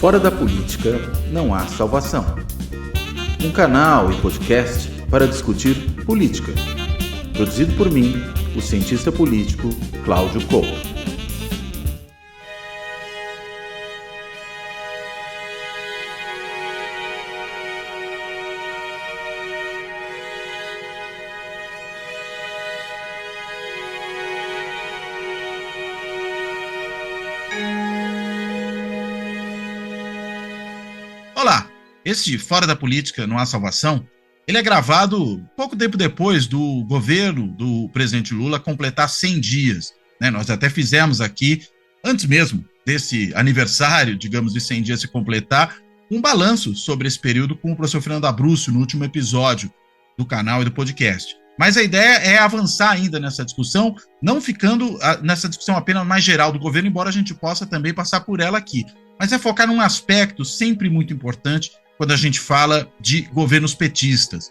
Fora da política não há salvação. Um canal e podcast para discutir política. Produzido por mim, o cientista político Cláudio Couto. Olá, esse Fora da Política Não Há Salvação, ele é gravado pouco tempo depois do governo do presidente Lula completar 100 dias. Nós até fizemos aqui, antes mesmo desse aniversário, digamos, de 100 dias se completar, um balanço sobre esse período com o professor Fernando Abruzzo no último episódio do canal e do podcast. Mas a ideia é avançar ainda nessa discussão, não ficando nessa discussão apenas mais geral do governo, embora a gente possa também passar por ela aqui. Mas é focar num aspecto sempre muito importante quando a gente fala de governos petistas,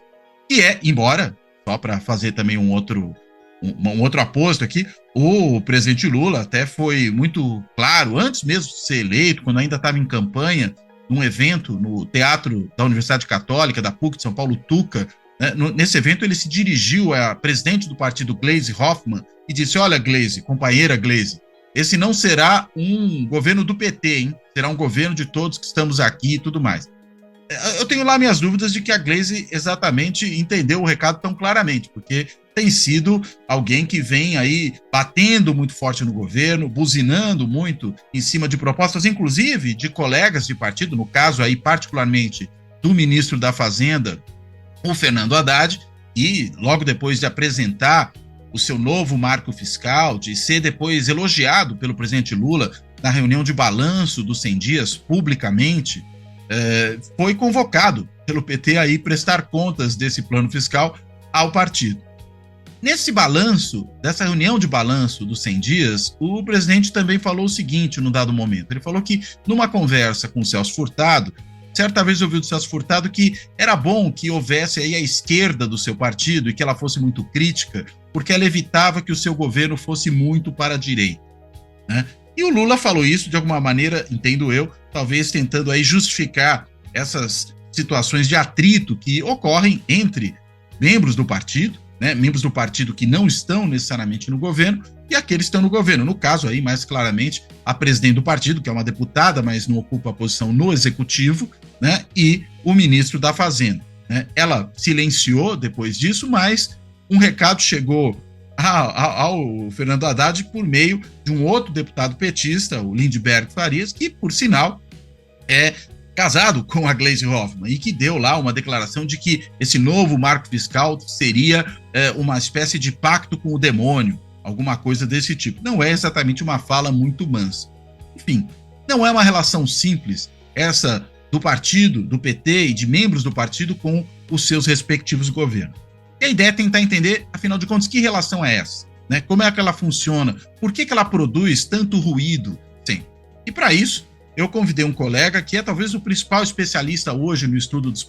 que é, embora, só para fazer também um outro aposto aqui, o presidente Lula até foi muito claro, antes mesmo de ser eleito, quando ainda estava em campanha, num evento no Teatro da Universidade Católica, da PUC de São Paulo, Tuca, né? Nesse evento ele se dirigiu à presidente do partido, Gleisi Hoffmann, e disse: olha, Gleisi, companheira Gleisi, esse não será um governo do PT, hein? Será um governo de todos que estamos aqui e tudo mais. Eu tenho lá minhas dúvidas de que a Gleisi exatamente entendeu o recado tão claramente, porque tem sido alguém que vem aí batendo muito forte no governo, buzinando muito em cima de propostas, inclusive de colegas de partido, no caso aí particularmente do ministro da Fazenda, o Fernando Haddad, e logo depois de apresentar o seu novo marco fiscal, de ser depois elogiado pelo presidente Lula na reunião de balanço dos 100 dias publicamente, foi convocado pelo PT a ir prestar contas desse plano fiscal ao partido. Nesse balanço, dessa reunião de balanço dos 100 dias, o presidente também falou o seguinte num dado momento. Ele falou que numa conversa com o Celso Furtado, certa vez ouviu do Celso Furtado que era bom que houvesse aí a esquerda do seu partido e que ela fosse muito crítica, porque ela evitava que o seu governo fosse muito para a direita, né? E o Lula falou isso de alguma maneira, entendo eu, talvez tentando aí justificar essas situações de atrito que ocorrem entre membros do partido, né? Membros do partido que não estão necessariamente no governo e aqueles que estão no governo. No caso aí, mais claramente, a presidente do partido, que é uma deputada, mas não ocupa a posição no executivo, né? E o ministro da Fazenda, né? Ela silenciou depois disso, mas um recado chegou ao Fernando Haddad por meio de um outro deputado petista, o Lindbergh Farias, que, por sinal, é casado com a Gleisi Hoffmann e que deu lá uma declaração de que esse novo marco fiscal seria uma espécie de pacto com o demônio, alguma coisa desse tipo. Não é exatamente uma fala muito mansa. Enfim, não é uma relação simples essa do partido, do PT e de membros do partido com os seus respectivos governos. E a ideia é tentar entender, afinal de contas, que relação é essa, né? Como é que ela funciona? Por que ela produz tanto ruído sempre? E para isso, eu convidei um colega que é talvez o principal especialista hoje no estudo do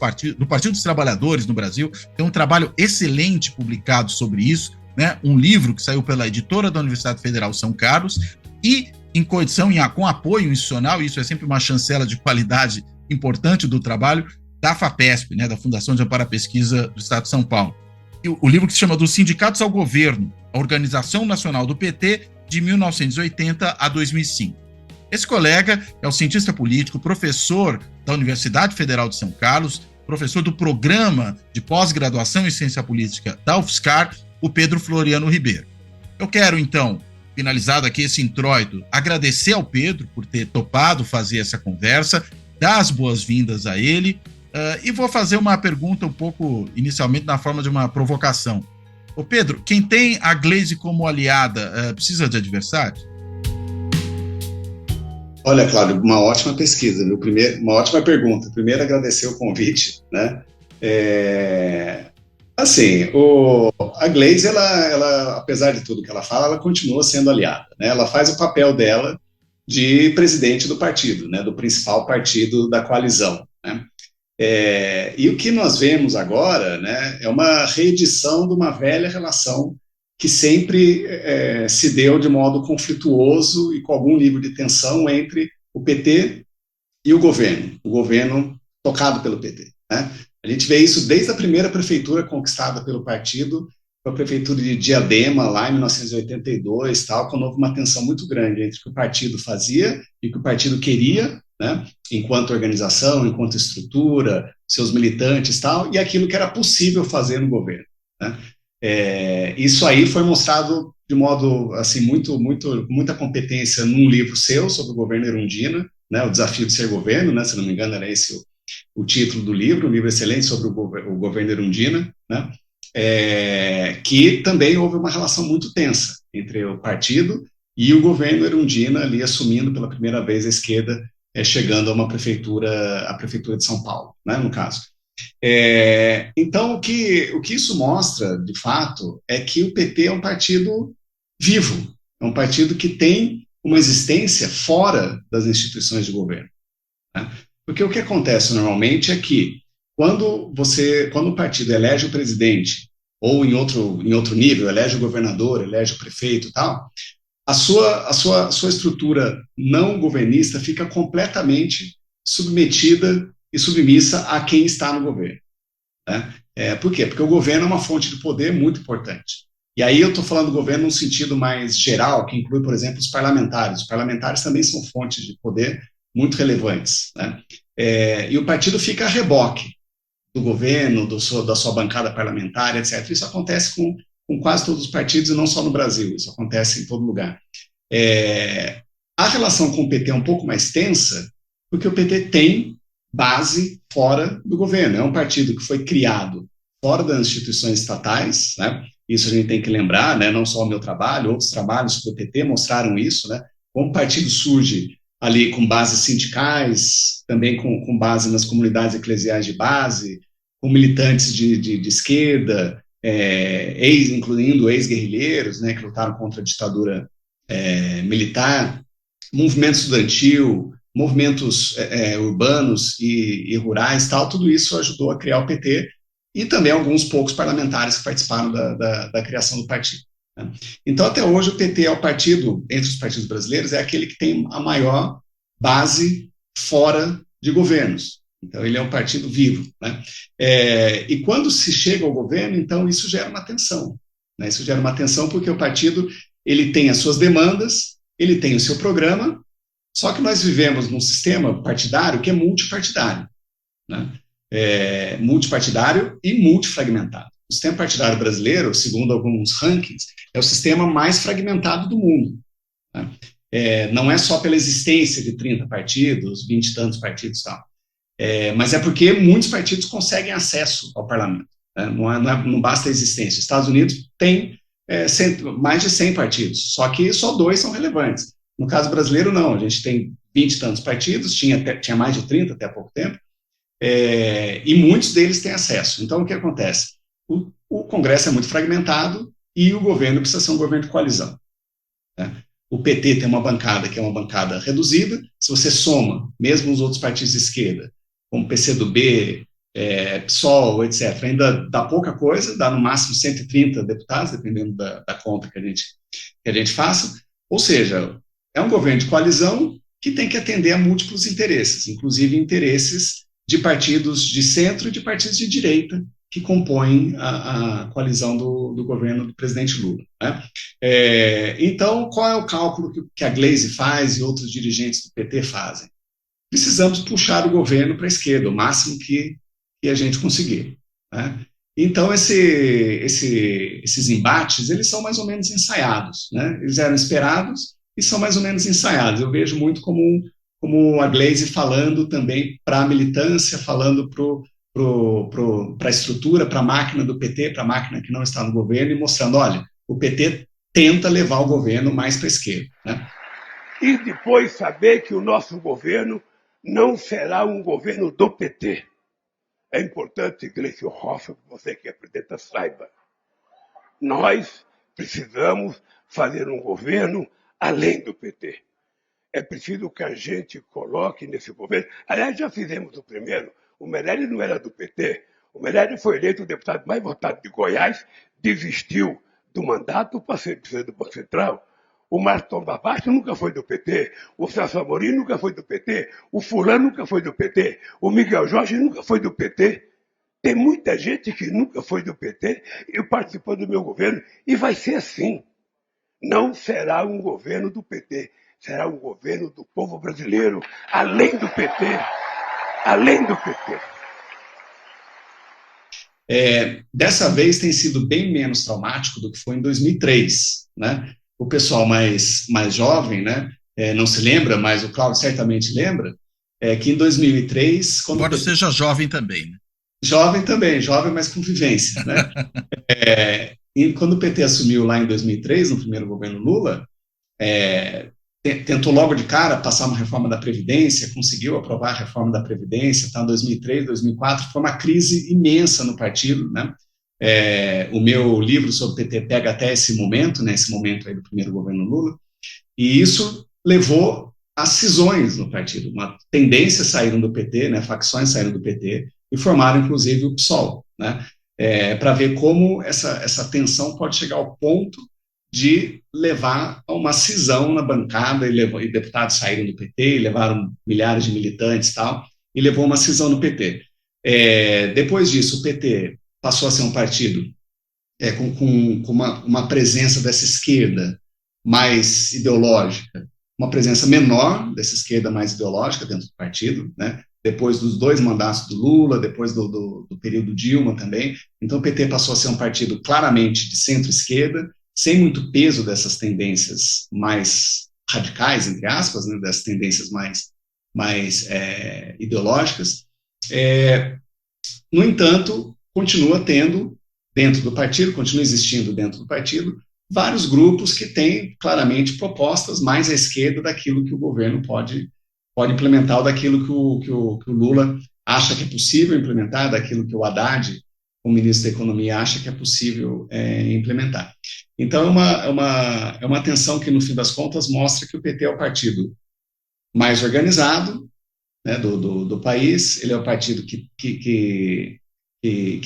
Partido dos Trabalhadores no Brasil. Tem um trabalho excelente publicado sobre isso, né? Um livro que saiu pela editora da Universidade Federal São Carlos e em coedição, com apoio institucional, isso é sempre uma chancela de qualidade importante do trabalho, da FAPESP, né? Da Fundação de Amparo à Pesquisa do Estado de São Paulo. O livro que se chama Dos Sindicatos ao Governo, a Organização Nacional do PT, de 1980 a 2005. Esse colega é o cientista político, professor da Universidade Federal de São Carlos, professor do Programa de Pós-Graduação em Ciência Política da UFSCar, o Pedro Floriano Ribeiro. Eu quero, então, finalizado aqui esse introito, agradecer ao Pedro por ter topado fazer essa conversa, dar as boas-vindas a ele, e vou fazer uma pergunta um pouco, inicialmente, na forma de uma provocação. Ô Pedro, quem tem a Gleisi como aliada, precisa de adversário? Olha, Cláudio, uma ótima pesquisa, viu? Uma ótima pergunta. Primeiro, agradecer o convite, né? A Gleisi, ela, apesar de tudo que ela fala, ela continua sendo aliada, né? Ela faz o papel dela de presidente do partido, né? Do principal partido da coalizão, né? E o que nós vemos agora, né, é uma reedição de uma velha relação que sempre se deu de modo conflituoso e com algum nível de tensão entre o PT e o governo tocado pelo PT. Né? A gente vê isso desde a primeira prefeitura conquistada pelo partido, a prefeitura de Diadema, lá em 1982, tal, quando houve uma tensão muito grande entre o que o partido fazia e o que o partido queria, né, enquanto organização, enquanto estrutura, seus militantes, tal, e aquilo que era possível fazer no governo. Né? Isso aí foi mostrado de modo assim muita competência num livro seu sobre o governo Erundina, né, o desafio de ser governo, né, se não me engano era esse o título do livro, um livro excelente sobre o governo Erundina, né, que também houve uma relação muito tensa entre o partido e o governo Erundina ali assumindo pela primeira vez a esquerda, chegando a a prefeitura de São Paulo, né, no caso. Então, o que isso mostra, de fato, é que o PT é um partido vivo, é um partido que tem uma existência fora das instituições de governo. Né? Porque o que acontece normalmente é que quando o partido elege o presidente, ou em outro nível, elege o governador, elege o prefeito e tal, a sua estrutura não governista fica completamente submetida e submissa a quem está no governo. Né? Por quê? Porque o governo é uma fonte de poder muito importante. E aí eu estou falando do governo num sentido mais geral, que inclui, por exemplo, os parlamentares. Os parlamentares também são fontes de poder muito relevantes. Né? E o partido fica a reboque do governo, da sua bancada parlamentar, etc. Isso acontece com quase todos os partidos e não só no Brasil, isso acontece em todo lugar. A relação com o PT é um pouco mais tensa, porque o PT tem base fora do governo. É um partido que foi criado fora das instituições estatais, né? Isso a gente tem que lembrar, né? Não só o meu trabalho, outros trabalhos sobre o PT mostraram isso, né? Como o partido surge ali com bases sindicais, também com base nas comunidades eclesiais de base, com militantes de esquerda, incluindo ex-guerrilheiros, né, que lutaram contra a ditadura militar, movimento estudantil, movimentos urbanos e rurais, tal, tudo isso ajudou a criar o PT e também alguns poucos parlamentares que participaram da criação do partido. Né? Então, até hoje, o PT é o partido, entre os partidos brasileiros, é aquele que tem a maior base fora de governos. Então, ele é um partido vivo. Né? E quando se chega ao governo, então, isso gera uma tensão. Né? Isso gera uma tensão porque o partido ele tem as suas demandas, ele tem o seu programa, só que nós vivemos num sistema partidário que é multipartidário. Né? Multipartidário e multifragmentado. O sistema partidário brasileiro, segundo alguns rankings, é o sistema mais fragmentado do mundo. Né? Não é só pela existência de 30 partidos, 20 e tantos partidos e tal. Mas é porque muitos partidos conseguem acesso ao parlamento. Né? Não basta a existência. Os Estados Unidos tem mais de 100 partidos, só que só 2 são relevantes. No caso brasileiro, não. A gente tem 20 e tantos partidos, tinha mais de 30 até há pouco tempo, e muitos deles têm acesso. Então, o que acontece? O Congresso é muito fragmentado e o governo precisa ser um governo de coalizão. Né? O PT tem uma bancada que é uma bancada reduzida. Se você soma, mesmo os outros partidos de esquerda, como PCdoB, PSOL, etc., ainda dá pouca coisa, dá no máximo 130 deputados, dependendo da conta que a gente faça. Ou seja, é um governo de coalizão que tem que atender a múltiplos interesses, inclusive interesses de partidos de centro e de partidos de direita que compõem a coalizão do governo do presidente Lula. Né? Então, qual é o cálculo que a Gleisi faz e outros dirigentes do PT fazem? Precisamos puxar o governo para a esquerda, o máximo que a gente conseguir. Né? Então, esses embates, eles são mais ou menos ensaiados. Né? Eles eram esperados e são mais ou menos ensaiados. Eu vejo muito como a Gleisi falando também para a militância, falando para a estrutura, para a máquina do PT, para a máquina que não está no governo, e mostrando, olha, o PT tenta levar o governo mais para a esquerda. Né? E depois saber que o nosso governo não será um governo do PT. É importante, Gleisi Hoffmann, que você que é presidenta saiba. Nós precisamos fazer um governo além do PT. É preciso que a gente coloque nesse governo. Aliás, já fizemos o primeiro. O Meirelles não era do PT. O Meirelles foi eleito o deputado mais votado de Goiás, desistiu do mandato para ser presidente do Banco Central. O Marton Babacho nunca foi do PT, o Celso Amorim nunca foi do PT, o fulano nunca foi do PT, o Miguel Jorge nunca foi do PT. Tem muita gente que nunca foi do PT e participou do meu governo, e vai ser assim. Não será um governo do PT, será um governo do povo brasileiro, além do PT, além do PT. Dessa vez tem sido bem menos traumático do que foi em 2003, né? O pessoal mais jovem, né, não se lembra, mas o Cláudio certamente lembra, que em 2003... Embora seja jovem também, né? Jovem também, jovem, mas com vivência, né? E quando o PT assumiu lá em 2003, no primeiro governo Lula, tentou logo de cara passar uma reforma da Previdência, conseguiu aprovar a reforma da Previdência, tá, em 2003, 2004, foi uma crise imensa no partido, né? O meu livro sobre o PT pega até esse momento, né, esse momento aí do primeiro governo Lula, e isso levou a cisões no partido, uma tendência saíram do PT, né, facções saíram do PT, e formaram, inclusive, o PSOL, né, para ver como essa tensão pode chegar ao ponto de levar a uma cisão na bancada, e deputados saíram do PT, e levaram milhares de militantes e tal, e levou a uma cisão no PT. Depois disso, o PT passou a ser um partido com uma presença dessa esquerda mais ideológica, uma presença menor dessa esquerda mais ideológica dentro do partido, né? Depois dos 2 mandatos do Lula, depois do período Dilma também. Então o PT passou a ser um partido claramente de centro-esquerda, sem muito peso dessas tendências mais radicais, entre aspas, né, dessas tendências mais ideológicas. No entanto, continua tendo dentro do partido, continua existindo dentro do partido, vários grupos que têm claramente propostas mais à esquerda daquilo que o governo pode implementar, ou daquilo que o Lula acha que é possível implementar, daquilo que o Haddad, o ministro da Economia, acha que é possível implementar. Então, é uma tensão que, no fim das contas, mostra que o PT é o partido mais organizado, né, do país, ele é o partido que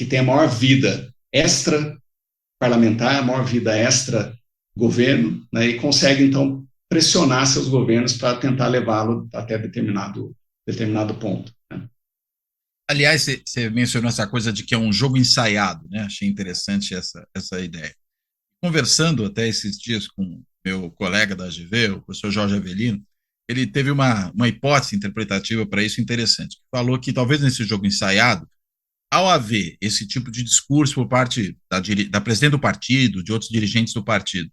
tem a maior vida extra-parlamentar, a maior vida extra-governo, né, e consegue, então, pressionar seus governos para tentar levá-lo até determinado ponto, né? Aliás, você mencionou essa coisa de que é um jogo ensaiado, né? Achei interessante essa ideia. Conversando até esses dias com meu colega da AGV, o professor Jorge Avelino, ele teve uma hipótese interpretativa para isso interessante. Falou que talvez nesse jogo ensaiado, ao haver esse tipo de discurso por parte da presidente do partido, de outros dirigentes do partido,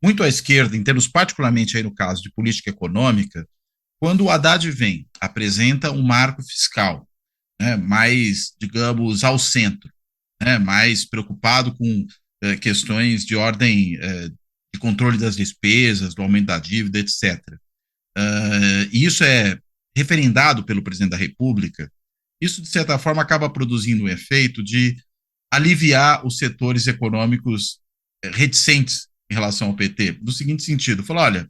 muito à esquerda, em termos particularmente aí no caso de política econômica, quando o Haddad vem, apresenta um marco fiscal, né, mais, digamos, ao centro, né, mais preocupado com questões de ordem de controle das despesas, do aumento da dívida, etc. E isso é referendado pelo presidente da República. Isso, de certa forma, acaba produzindo um efeito de aliviar os setores econômicos reticentes em relação ao PT, no seguinte sentido, falou, olha,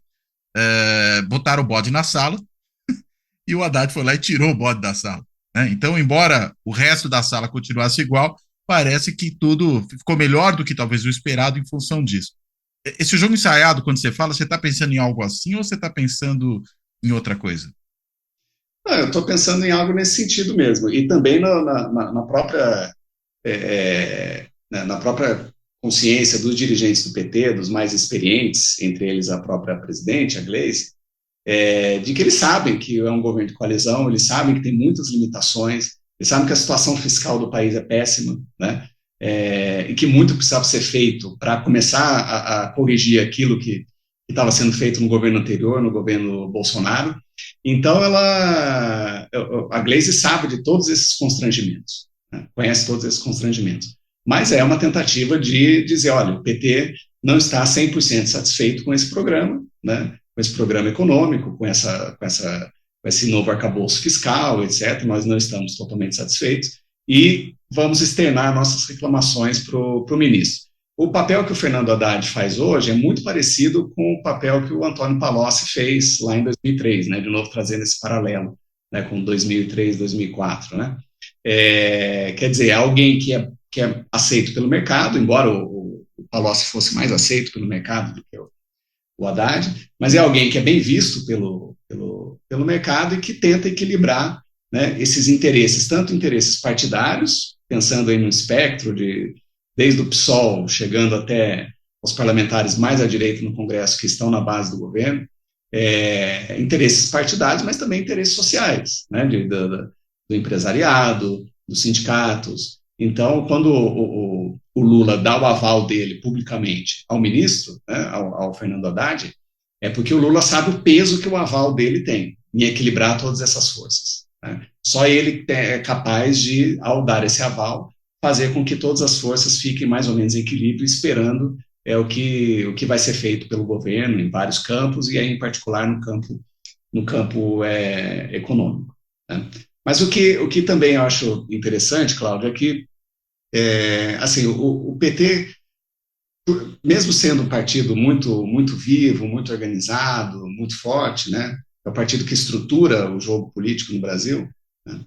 botaram o bode na sala e o Haddad foi lá e tirou o bode da sala, né? Então, embora o resto da sala continuasse igual, parece que tudo ficou melhor do que talvez o esperado em função disso. Esse jogo ensaiado, quando você fala, você está pensando em algo assim ou você está pensando em outra coisa? Não, eu estou pensando em algo nesse sentido mesmo, e também na própria consciência dos dirigentes do PT, dos mais experientes, entre eles a própria presidente, a Gleisi, de que eles sabem que é um governo de coalizão, eles sabem que tem muitas limitações, eles sabem que a situação fiscal do país é péssima, né? E que muito precisava ser feito para começar a corrigir aquilo que estava sendo feito no governo anterior, no governo Bolsonaro. Então, a Gleisi sabe de todos esses constrangimentos, né? Conhece todos esses constrangimentos. Mas é uma tentativa de dizer, olha, o PT não está 100% satisfeito com esse programa, né? Com esse programa econômico, com esse novo arcabouço fiscal, etc. Nós não estamos totalmente satisfeitos e vamos externar nossas reclamações para o ministro. O papel que o Fernando Haddad faz hoje é muito parecido com o papel que o Antônio Palocci fez lá em 2003, né? De novo trazendo esse paralelo, né, com 2003, 2004, né? Quer dizer, é alguém que é aceito pelo mercado, embora o Palocci fosse mais aceito pelo mercado do que o Haddad, mas é alguém que é bem visto pelo mercado e que tenta equilibrar, né, esses interesses, tanto interesses partidários, pensando aí no espectro desde o PSOL, chegando até os parlamentares mais à direita no Congresso que estão na base do governo, interesses partidários, mas também interesses sociais, né, do empresariado, dos sindicatos. Então, quando o Lula dá o aval dele publicamente ao ministro, né, ao Fernando Haddad, é porque o Lula sabe o peso que o aval dele tem em equilibrar todas essas forças, né? Só ele é capaz de, ao dar esse aval, fazer com que todas as forças fiquem mais ou menos em equilíbrio, esperando o que vai ser feito pelo governo em vários campos, e aí, em particular, no campo econômico, né? Mas o que também eu acho interessante, Cláudio, é que assim, o PT, mesmo sendo um partido muito, muito vivo, muito organizado, muito forte, né, é o partido que estrutura o jogo político no Brasil, né,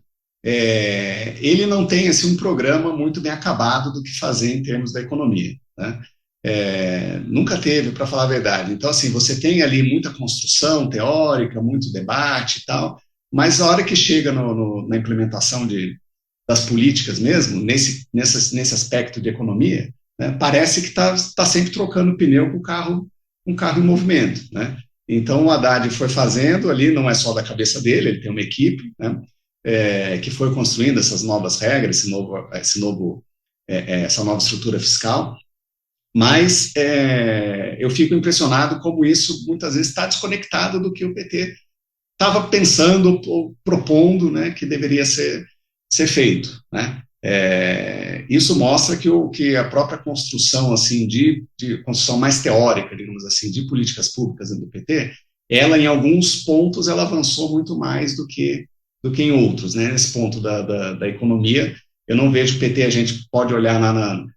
ele não tem assim, um programa muito bem acabado do que fazer em termos da economia, né? Nunca teve, para falar a verdade. Então, assim, você tem ali muita construção teórica, muito debate e tal, mas a hora que chega na implementação das políticas mesmo, nesse aspecto de economia, né, parece que está sempre trocando pneu com um carro em movimento, né? Então, o Haddad foi fazendo ali, não é só da cabeça dele, ele tem uma equipe, né, que foi construindo essas novas regras, essa nova estrutura fiscal, mas eu fico impressionado como isso muitas vezes está desconectado do que o PT estava pensando ou propondo, né, que deveria ser feito, né? Isso mostra que a própria construção assim de construção mais teórica, digamos assim, de políticas públicas do PT, ela em alguns pontos ela avançou muito mais do que em outros, né? Nesse ponto da economia, eu não vejo o PT, a gente pode olhar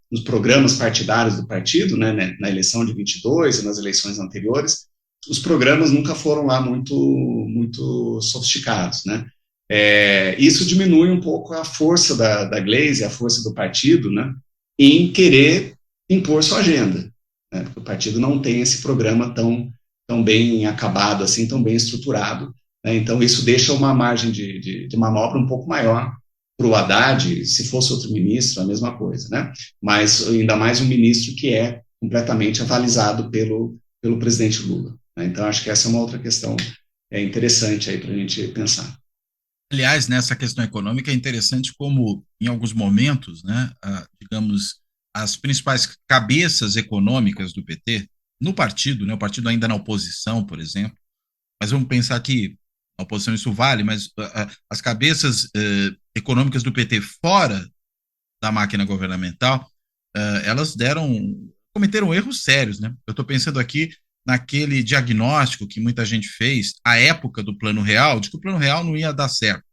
nos programas partidários do partido, né, na eleição de 22 e nas eleições anteriores, os programas nunca foram lá muito, muito sofisticados, né? Isso diminui um pouco a força da Gleisi, a força do partido, né, em querer impor sua agenda, né? O partido não tem esse programa tão bem acabado, assim, tão bem estruturado, né? Então isso deixa uma margem de manobra um pouco maior para o Haddad. Se fosse outro ministro, a mesma coisa, né? Mas ainda mais um ministro que é completamente avalizado pelo presidente Lula, né? Então acho que essa é uma outra questão interessante aí para a gente pensar. Aliás, nessa questão econômica é interessante como, em alguns momentos, né, digamos, as principais cabeças econômicas do PT, no partido, né, o partido ainda na oposição, por exemplo, mas vamos pensar que na oposição isso vale, mas as cabeças econômicas do PT fora da máquina governamental, elas cometeram erros sérios, né? Eu estou pensando aqui naquele diagnóstico que muita gente fez à época do Plano Real, de que o Plano Real não ia dar certo,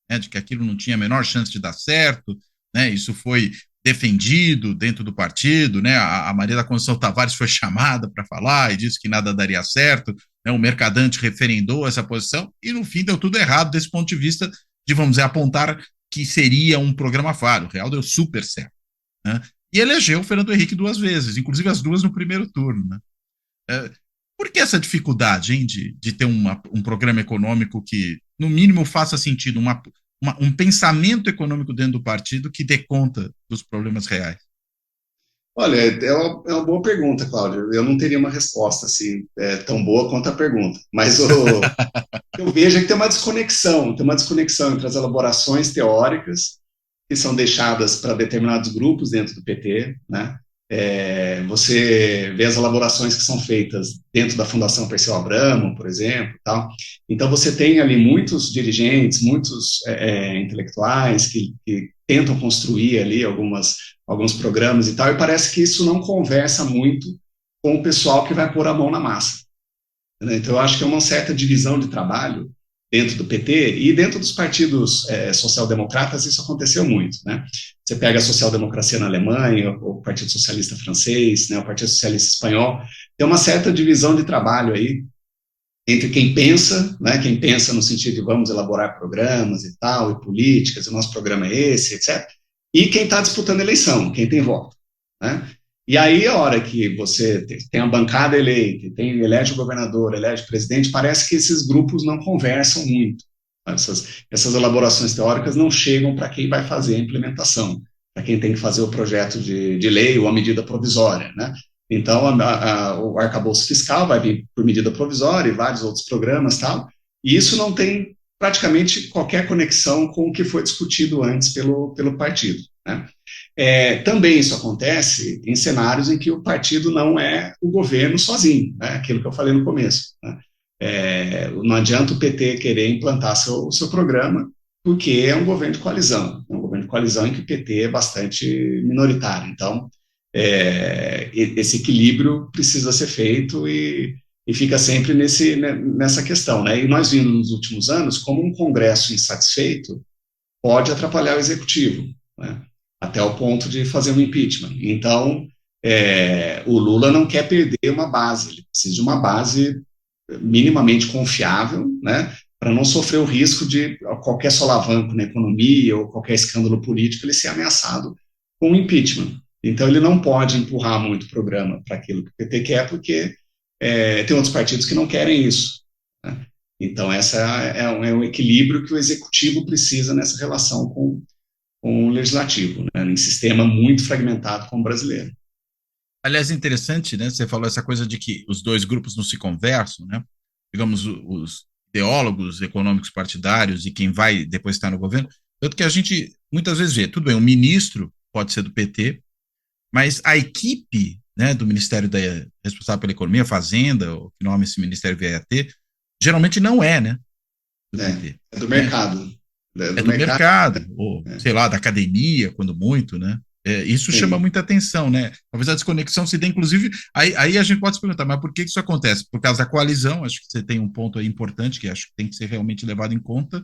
né, de que aquilo não tinha a menor chance de dar certo, né? Isso foi defendido dentro do partido, né? A Maria da Conceição Tavares foi chamada para falar e disse que nada daria certo, né? O Mercadante referendou essa posição e, no fim, deu tudo errado desse ponto de vista de, vamos dizer, apontar que seria um programa falho. O Real deu super certo, né? E elegeu o Fernando Henrique 2 vezes, inclusive as 2 no primeiro turno, né? Por que essa dificuldade, hein, de ter um programa econômico que, no mínimo, faça sentido, um pensamento econômico dentro do partido que dê conta dos problemas reais? Olha, é uma boa pergunta, Cláudio. Eu não teria uma resposta assim, tão boa quanto a pergunta, mas eu vejo que tem uma desconexão entre as elaborações teóricas que são deixadas para determinados grupos dentro do PT, né? Você vê as elaborações que são feitas dentro da Fundação Perseu Abramo, por exemplo, tal. Então você tem ali muitos dirigentes, muitos intelectuais que tentam construir ali alguns programas e tal, e parece que isso não conversa muito com o pessoal que vai pôr a mão na massa, né? Então eu acho que é uma certa divisão de trabalho dentro do PT e dentro dos partidos social-democratas. Isso aconteceu muito, né? Você pega a social-democracia na Alemanha, o Partido Socialista francês, né, o Partido Socialista espanhol, tem uma certa divisão de trabalho aí entre quem pensa, né, quem pensa no sentido de vamos elaborar programas e tal, e políticas, o nosso programa é esse, etc., e quem está disputando eleição, quem tem voto, né? E aí, a hora que você tem a bancada eleita, elege o governador, elege o presidente, parece que esses grupos não conversam muito. Essas elaborações teóricas não chegam para quem vai fazer a implementação, para quem tem que fazer o projeto de lei ou a medida provisória, né? Então, o arcabouço fiscal vai vir por medida provisória e vários outros programas, tal, e isso não tem praticamente qualquer conexão com o que foi discutido antes pelo partido, né? Também isso acontece em cenários em que o partido não é o governo sozinho, né? Aquilo que eu falei no começo, né? Não adianta o PT querer implantar seu programa, porque é um governo de coalizão, em que o PT é bastante minoritário. Então, esse equilíbrio precisa ser feito e fica sempre nessa questão, né? E nós vimos nos últimos anos como um Congresso insatisfeito pode atrapalhar o Executivo, né? Até o ponto de fazer um impeachment. Então, o Lula não quer perder uma base, ele precisa de uma base minimamente confiável, né, para não sofrer o risco de qualquer solavanco na economia ou qualquer escândalo político ele ser ameaçado com um impeachment. Então, ele não pode empurrar muito o programa para aquilo que o PT quer, porque tem outros partidos que não querem isso, né? Então, essa é um equilíbrio que o executivo precisa nessa relação com o legislativo, né, em sistema muito fragmentado como o brasileiro. Aliás, interessante, né? Você falou essa coisa de que os dois grupos não se conversam, né? Digamos, os ideólogos econômicos partidários e quem vai depois estar no governo. Tanto que a gente muitas vezes vê, tudo bem, o ministro pode ser do PT, mas a equipe, né, do Ministério responsável pela Economia, Fazenda, ou que nome esse ministério vier a ter, geralmente não é, né? Do PT. É do mercado. Do mercado, ou, sei lá, da academia, quando muito, né? Isso chama muita atenção, né? Talvez a desconexão se dê, inclusive, aí a gente pode se perguntar, mas por que isso acontece? Por causa da coalizão, acho que você tem um ponto aí importante, que acho que tem que ser realmente levado em conta,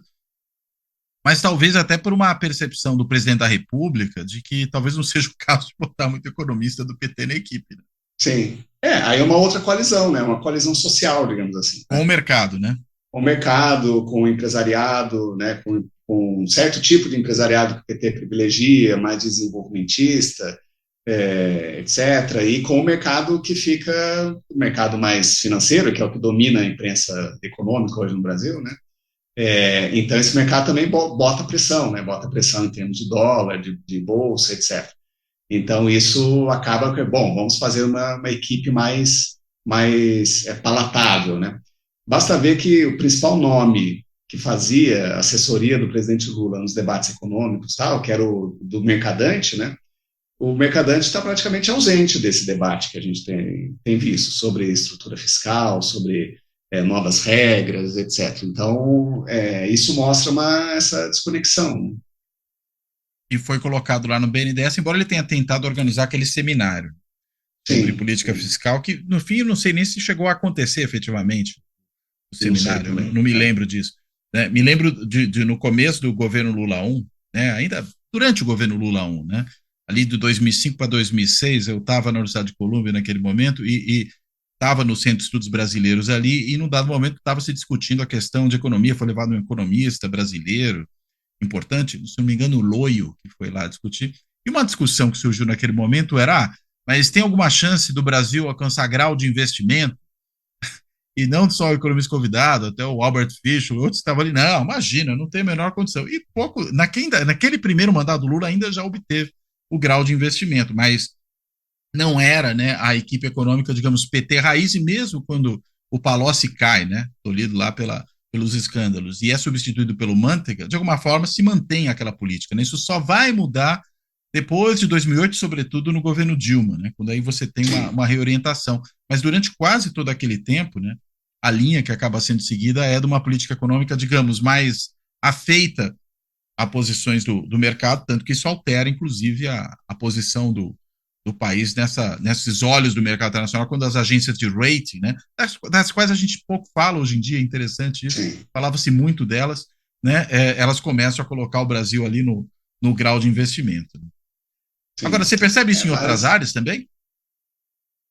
mas talvez até por uma percepção do presidente da República de que talvez não seja o caso de botar muito economista do PT na equipe, né? Sim. Aí é uma outra coalizão, né? Uma coalizão social, digamos assim. Com o mercado, né? Com o mercado, com o empresariado, né? Com um certo tipo de empresariado que o PT privilegia, mais desenvolvimentista, etc. E com o mercado que fica, o mercado mais financeiro, que é o que domina a imprensa econômica hoje no Brasil, né? Então esse mercado também bota pressão, né? Bota pressão em termos de dólar, de bolsa, etc. Então isso acaba que, bom, vamos fazer uma equipe mais palatável, né? Basta ver que o principal nome que fazia assessoria do presidente Lula nos debates econômicos, tal, que era o do Mercadante, né? O Mercadante está praticamente ausente desse debate que a gente tem visto sobre estrutura fiscal, sobre novas regras, etc. Então, isso mostra essa desconexão. E foi colocado lá no BNDES, embora ele tenha tentado organizar aquele seminário sobre política fiscal, que no fim eu não sei nem se chegou a acontecer efetivamente o seminário, não me lembro disso. Né? Me lembro de no começo do governo Lula 1, né? Ainda durante o governo Lula 1, né? Ali de 2005 para 2006, eu estava na Universidade de Colômbia naquele momento e estava no Centro de Estudos Brasileiros ali e num dado momento estava se discutindo a questão de economia, foi levado um economista brasileiro importante, se não me engano o Loio, que foi lá discutir, e uma discussão que surgiu naquele momento era, mas tem alguma chance do Brasil alcançar grau de investimento? E não só o economista convidado, até o Albert Fish, outros estavam ali, não, imagina, não tem a menor condição. E naquele primeiro mandato do Lula ainda já obteve o grau de investimento, mas não era, né, a equipe econômica, digamos, PT raiz, e mesmo quando o Palocci cai, né, tolhido lá pelos escândalos, e é substituído pelo Manteiga, de alguma forma se mantém aquela política, né? Isso só vai mudar depois de 2008, sobretudo no governo Dilma, né, quando aí você tem uma reorientação. Mas durante quase todo aquele tempo, né, a linha que acaba sendo seguida é de uma política econômica, digamos, mais afeita a posições do mercado, tanto que isso altera, inclusive, a posição do país nesses olhos do mercado internacional, quando as agências de rating, né, das quais a gente pouco fala hoje em dia, é interessante isso, falava-se muito delas, né, elas começam a colocar o Brasil ali no grau de investimento. Agora, você percebe isso em outras áreas também?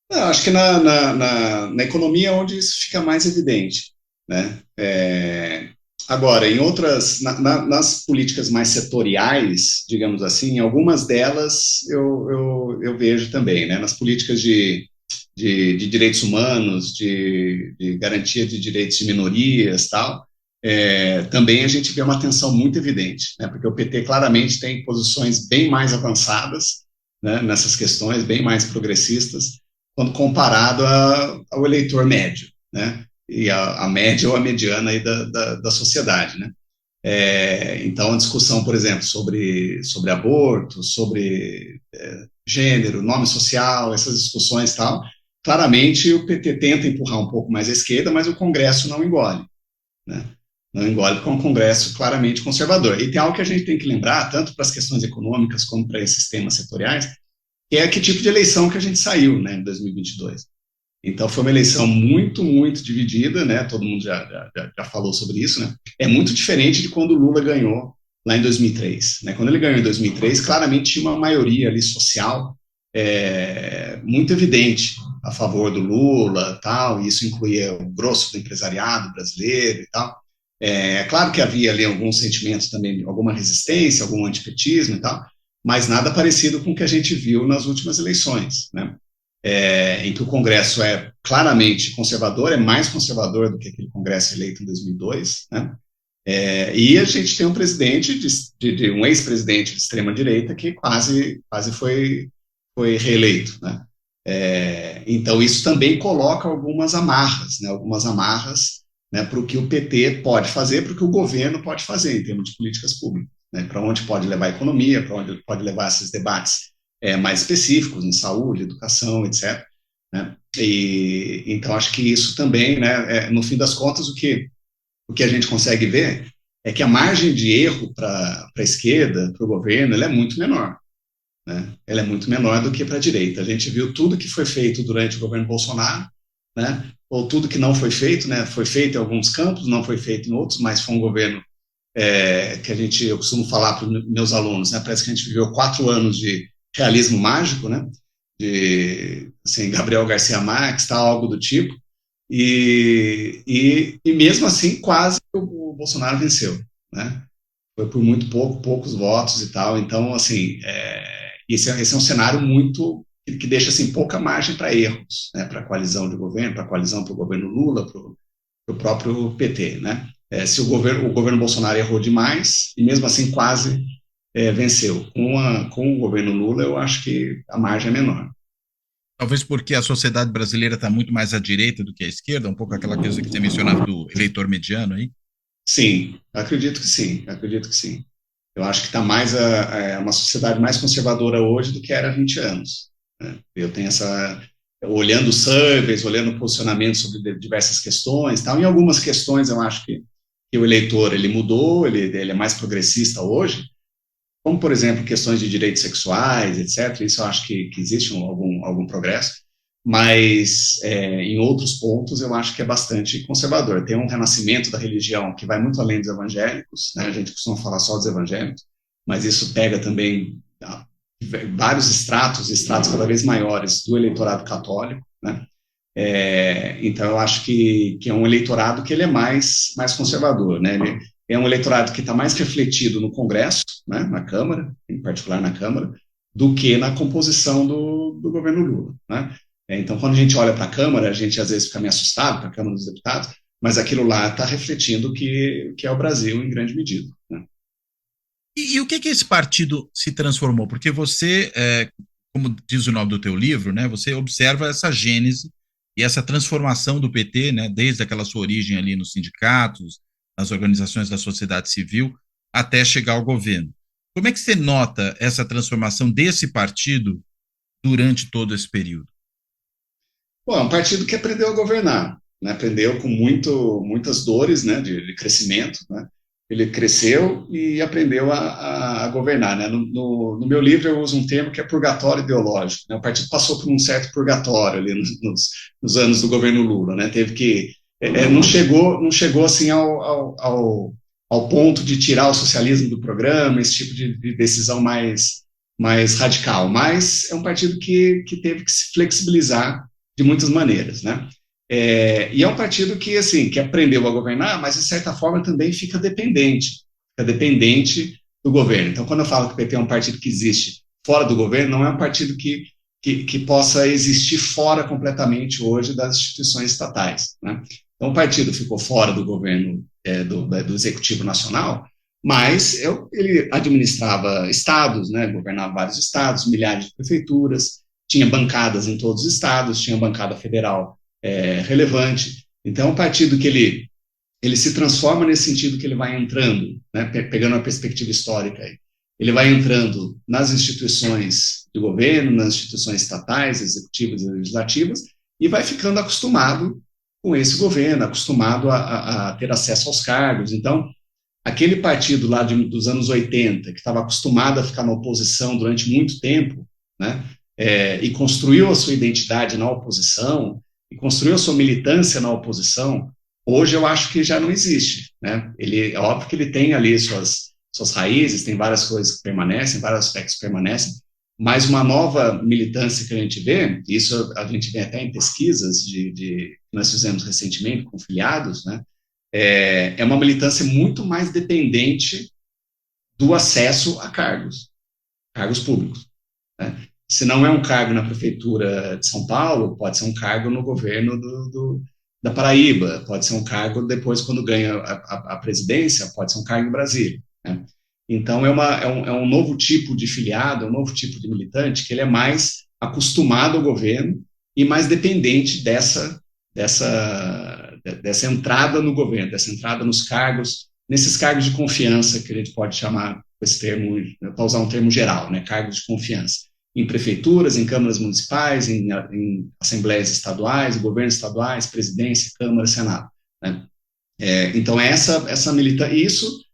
Não, acho que na economia é onde isso fica mais evidente, né? Agora, em outras, nas políticas mais setoriais, digamos assim, algumas delas eu vejo também, né? Nas políticas de direitos humanos, de garantia de direitos de minorias, tal, também a gente vê uma tensão muito evidente, né? Porque o PT claramente tem posições bem mais avançadas, né, nessas questões, bem mais progressistas, quando comparado ao eleitor médio, né? E a média ou a mediana aí da sociedade, né? Então, a discussão, por exemplo, sobre aborto, sobre gênero, nome social, essas discussões e tal, claramente o PT tenta empurrar um pouco mais à esquerda, mas o Congresso não engole, né? Não engole porque é um Congresso claramente conservador. E tem algo que a gente tem que lembrar, tanto para as questões econômicas como para esses temas setoriais, que é que tipo de eleição que a gente saiu, né, em 2022. Então, foi uma eleição muito, muito dividida, né? Todo mundo já falou sobre isso, né? É muito diferente de quando o Lula ganhou lá em 2003, né? Quando ele ganhou em 2003, claramente tinha uma maioria ali social muito evidente a favor do Lula, tal, e isso incluía o grosso do empresariado brasileiro e tal. Claro que havia ali alguns sentimentos também, alguma resistência, algum antipetismo e tal, mas nada parecido com o que a gente viu nas últimas eleições, né? Em que o Congresso é claramente conservador, é mais conservador do que aquele Congresso eleito em 2002, né? E a gente tem um presidente, um ex-presidente de extrema-direita que quase foi reeleito, né? Então, isso também coloca algumas amarras, né, para o que o PT pode fazer, para o que o governo pode fazer em termos de políticas públicas, né, para onde pode levar a economia, para onde pode levar esses debates mais específicos em saúde, educação, etc., né? E então acho que isso também, né, no fim das contas, o que a gente consegue ver é que a margem de erro para a esquerda, para o governo, ela é muito menor, né? Ela é muito menor do que para a direita. A gente viu tudo que foi feito durante o governo Bolsonaro, né? Ou tudo que não foi feito, né? Foi feito em alguns campos, não foi feito em outros, mas foi um governo que eu costumo falar para os meus alunos, né? Parece que a gente viveu 4 anos de realismo mágico, né? De assim, Gabriel Garcia Marques, tal, algo do tipo, e mesmo assim quase o Bolsonaro venceu, né? Foi por muito poucos votos e tal, então assim, esse é um cenário muito que deixa assim pouca margem para erros, né? Para a coalizão de governo, para a coalizão para o governo Lula, para o próprio PT, né? Se o governo Bolsonaro errou demais e mesmo assim quase venceu. Com o governo Lula, eu acho que a margem é menor. Talvez porque a sociedade brasileira está muito mais à direita do que à esquerda, um pouco aquela coisa que você mencionava do eleitor mediano aí? Sim, acredito que sim. Eu acho que está mais uma sociedade mais conservadora hoje do que era há 20 anos. Né? Eu tenho olhando surveys, olhando posicionamentos sobre diversas questões, tal. Em algumas questões eu acho que o eleitor ele mudou, ele é mais progressista hoje, como, por exemplo, questões de direitos sexuais, etc. Isso eu acho que existe algum progresso, mas em outros pontos eu acho que é bastante conservador. Tem um renascimento da religião que vai muito além dos evangélicos, né? A gente costuma falar só dos evangélicos, mas isso pega também vários estratos cada vez maiores do eleitorado católico, né? Então eu acho que é um eleitorado que ele é mais conservador, né? Ele é um eleitorado que está mais refletido no Congresso, né, na Câmara, em particular na Câmara, do que na composição do governo Lula, né? Então, quando a gente olha para a Câmara, a gente às vezes fica meio assustado com a Câmara dos Deputados, mas aquilo lá está refletindo o que é o Brasil em grande medida, né? E o que esse partido se transformou? Porque você, como diz o nome do teu livro, né, você observa essa gênese e essa transformação do PT, né, desde aquela sua origem ali nos sindicatos, nas organizações da sociedade civil, até chegar ao governo. Como é que você nota essa transformação desse partido durante todo esse período? Bom, é um partido que aprendeu a governar, né? Aprendeu com muitas dores, né, de crescimento, né? Ele cresceu e aprendeu a governar, né? No meu livro eu uso um termo que é purgatório ideológico, né? O partido passou por um certo purgatório ali nos anos do governo Lula, né? Teve que não chegou assim ao ponto de tirar o socialismo do programa, esse tipo de decisão mais radical, mas é um partido que teve que se flexibilizar de muitas maneiras, né? E é um partido que, assim, que aprendeu a governar, mas, de certa forma, também fica dependente do governo. Então, quando eu falo que o PT é um partido que existe fora do governo, não é um partido que possa existir fora completamente hoje das instituições estatais, né? Então, o partido ficou fora do governo do Executivo Nacional, mas ele administrava estados, né, governava vários estados, milhares de prefeituras, tinha bancadas em todos os estados, tinha bancada federal relevante. Então, é um partido que ele se transforma nesse sentido que ele vai entrando, né, pegando uma perspectiva histórica aí. Ele vai entrando nas instituições de governo, nas instituições estatais, executivas e legislativas, e vai ficando acostumado com esse governo, acostumado a ter acesso aos cargos. Então, aquele partido lá dos anos 80, que estava acostumado a ficar na oposição durante muito tempo, né, e construiu a sua identidade na oposição, e construiu a sua militância na oposição, hoje eu acho que já não existe, né? É óbvio que ele tem ali suas raízes, tem várias coisas que permanecem, vários aspectos que permanecem, mas uma nova militância que a gente vê, isso a gente vê até em pesquisas que nós fizemos recentemente com filiados, né? É uma militância muito mais dependente do acesso a cargos públicos, né? Se não é um cargo na prefeitura de São Paulo, pode ser um cargo no governo da Paraíba, pode ser um cargo depois, quando ganha a presidência, pode ser um cargo em Brasília, né? Então, é um novo tipo de filiado, é um novo tipo de militante, que ele é mais acostumado ao governo e mais dependente dessa entrada no governo, dessa entrada nos cargos, nesses cargos de confiança, que a gente pode chamar, esse termo, para usar um termo geral, né, cargos de confiança, em prefeituras, em câmaras municipais, em assembleias estaduais, governos estaduais, presidência, Câmara, Senado, né? Então, essa militância, isso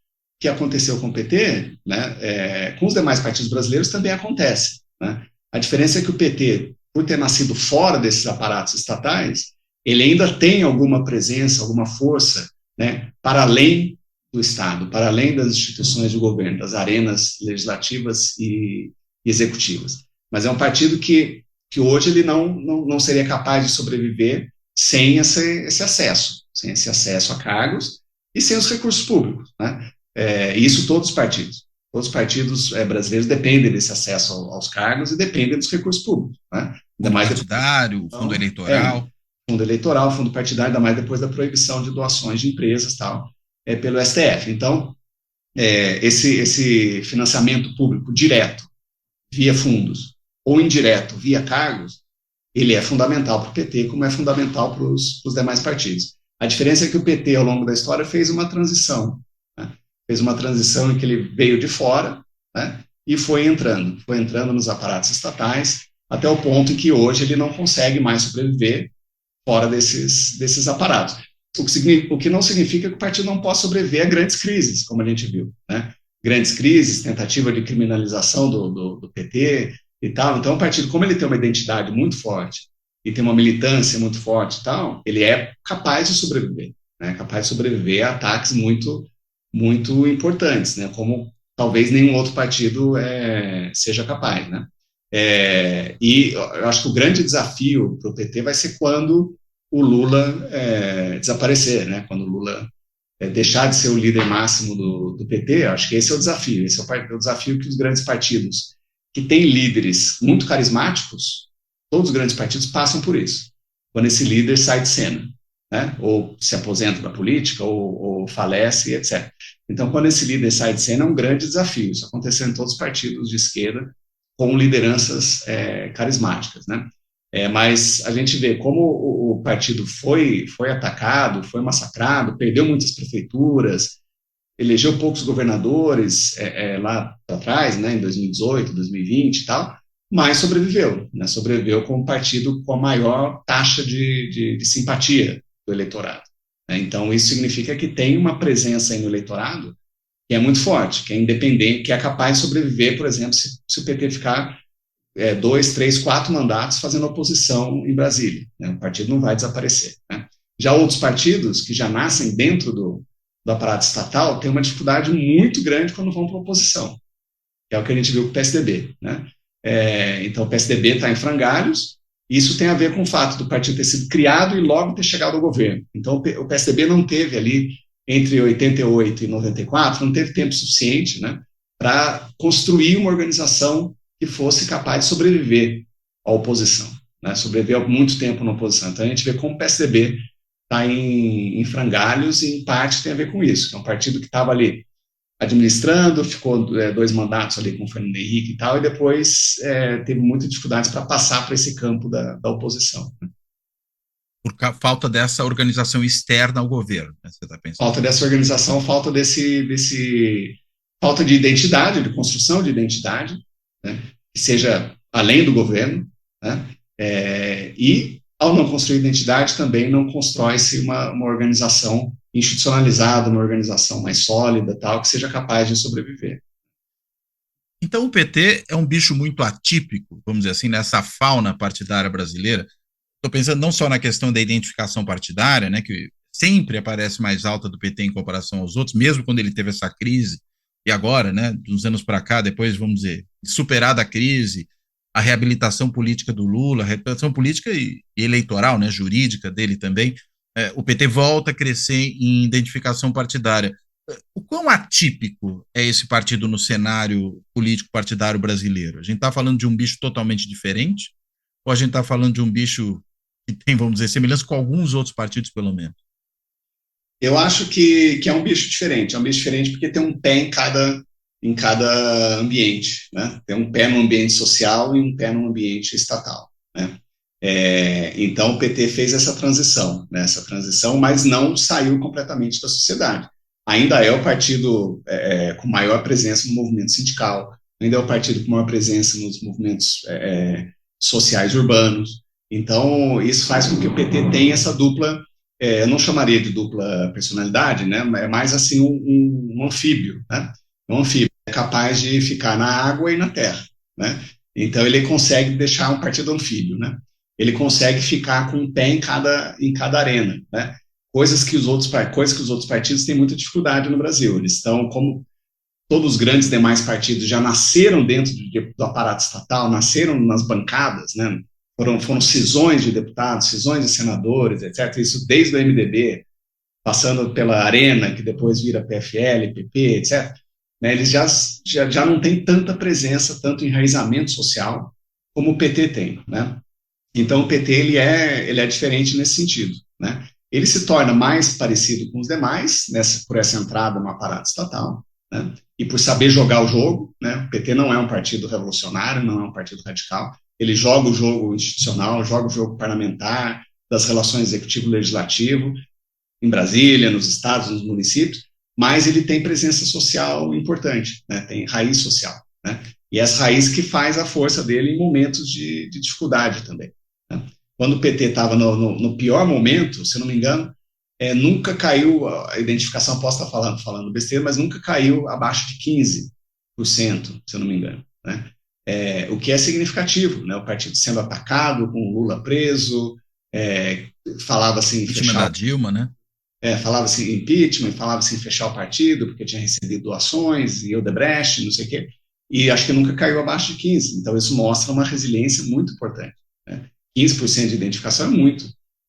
que aconteceu com o PT, né, com os demais partidos brasileiros também acontece, né? A diferença é que o PT, por ter nascido fora desses aparatos estatais, ele ainda tem alguma presença, alguma força, né, para além do Estado, para além das instituições de governo, das arenas legislativas e executivas. Mas é um partido que hoje ele não seria capaz de sobreviver sem esse acesso a cargos e sem os recursos públicos, né? Isso todos os partidos brasileiros dependem desse acesso aos cargos e dependem dos recursos públicos, né? Fundo partidário, fundo eleitoral. Fundo eleitoral, fundo partidário, ainda mais depois da proibição de doações de empresas, tal, pelo STF. Então, esse financiamento público direto, via fundos, ou indireto, via cargos, ele é fundamental para o PT, como é fundamental para os demais partidos. A diferença é que o PT, ao longo da história, fez uma transição, né? Fez uma transição em que ele veio de fora, né, e foi entrando nos aparatos estatais, até o ponto em que hoje ele não consegue mais sobreviver fora desses aparatos. O que não significa que o partido não possa sobreviver a grandes crises, como a gente viu, né? Grandes crises, tentativa de criminalização do PT e tal. Então, o partido, como ele tem uma identidade muito forte e tem uma militância muito forte e tal, ele é capaz de sobreviver, né? Capaz de sobreviver a ataques muito, muito importantes, né? Como talvez nenhum outro partido seja capaz, né? E eu acho que o grande desafio para o PT vai ser quando o Lula desaparecer, né? Quando o Lula deixar de ser o líder máximo do PT. Acho que esse é o desafio. Esse é o desafio que os grandes partidos, que têm líderes muito carismáticos, todos os grandes partidos passam por isso. Quando esse líder sai de cena, né? Ou se aposenta da política, ou falece, etc. Então, quando esse líder sai de cena, é um grande desafio. Isso aconteceu em todos os partidos de esquerda, com lideranças carismáticas, né? Mas a gente vê como o partido foi atacado, foi massacrado, perdeu muitas prefeituras, elegeu poucos governadores lá atrás, né, em 2018, 2020 e tal, mas sobreviveu, né? Sobreviveu como partido com a maior taxa de simpatia do eleitorado, né? Então, isso significa que tem uma presença aí no eleitorado que é muito forte, que é independente, que é capaz de sobreviver, por exemplo, se o PT ficar 2, 3, 4 mandatos fazendo oposição em Brasília, né? O partido não vai desaparecer, né? Já outros partidos que já nascem dentro do aparato estatal têm uma dificuldade muito grande quando vão para a oposição, que é o que a gente viu com o PSDB, né? Então o PSDB está em frangalhos, Isso tem a ver com o fato do partido ter sido criado e logo ter chegado ao governo. Então, o PSDB não teve ali, entre 88 e 94, não teve tempo suficiente, né, para construir uma organização que fosse capaz de sobreviver à oposição, né, sobreviver muito tempo na oposição. Então, a gente vê como o PSDB está em frangalhos e, em parte, tem a ver com isso. É um partido que estava ali administrando, ficou 2 mandatos ali com o Fernando Henrique e tal, e depois teve muitas dificuldades para passar para esse campo da oposição. Né? Por falta dessa organização externa ao governo, né, você está pensando? Falta dessa organização, falta falta de identidade, de construção de identidade, né, que seja além do governo, né, e ao não construir identidade também não constrói-se uma organização institucionalizada, uma organização mais sólida, tal, que seja capaz de sobreviver. Então o PT é um bicho muito atípico, vamos dizer assim, nessa fauna partidária brasileira. Estou pensando não só na questão da identificação partidária, né, que sempre aparece mais alta do PT em comparação aos outros, mesmo quando ele teve essa crise, e agora, né, de uns anos para cá, depois, vamos dizer, superada a crise, a reabilitação política do Lula, a reabilitação política e eleitoral, né, jurídica dele também, o PT volta a crescer em identificação partidária. O quão atípico é esse partido no cenário político partidário brasileiro? A gente está falando de um bicho totalmente diferente? Ou a gente está falando de um bicho que tem, vamos dizer, semelhança com alguns outros partidos, pelo menos? Eu acho que é um bicho diferente. É um bicho diferente porque tem um pé em cada ambiente, né? Tem um pé no ambiente social e um pé no ambiente estatal, né? Então o PT fez essa transição, né? Mas não saiu completamente da sociedade. Ainda é o partido com maior presença no movimento sindical, ainda é o partido com maior presença nos movimentos sociais urbanos. Então isso faz com que o PT tenha essa dupla, eu não chamaria de dupla personalidade, né? É mais assim um anfíbio, né? Um anfíbio é capaz de ficar na água e na terra, né? Então ele consegue deixar um partido anfíbio, né? Ele consegue ficar com um pé em cada arena, né? Coisas que os outros partidos têm muita dificuldade no Brasil. Eles estão, como todos os grandes demais partidos, já nasceram dentro do aparato estatal, nasceram nas bancadas, né? Foram cisões de deputados, cisões de senadores, etc. Isso desde o MDB, passando pela Arena, que depois vira PFL, PP, etc. Né? Eles já não têm tanta presença, tanto enraizamento social, como o PT tem, né? Então o PT ele é diferente nesse sentido, né? Ele se torna mais parecido com os demais por essa entrada no aparato estatal, né? E por saber jogar o jogo, né? O PT não é um partido revolucionário, não é um partido radical. Ele joga o jogo institucional, joga o jogo parlamentar, das relações executivo-legislativo, em Brasília, nos estados, nos municípios, mas ele tem presença social importante, né? Tem raiz social, né? E essa raiz que faz a força dele em momentos de dificuldade também, né? Quando o PT estava no pior momento, se não me engano, nunca caiu, a identificação, posso estar falando besteira, mas nunca caiu abaixo de 15%, se eu não me engano, né? O que é significativo, né? O partido sendo atacado, com o Lula preso, falava-se em fechar... da Dilma, né? Falava-se em impeachment, falava-se em fechar o partido, porque tinha recebido doações, e Odebrecht, não sei o quê, e acho que nunca caiu abaixo de 15%, então isso mostra uma resiliência muito importante, né? 15% de identificação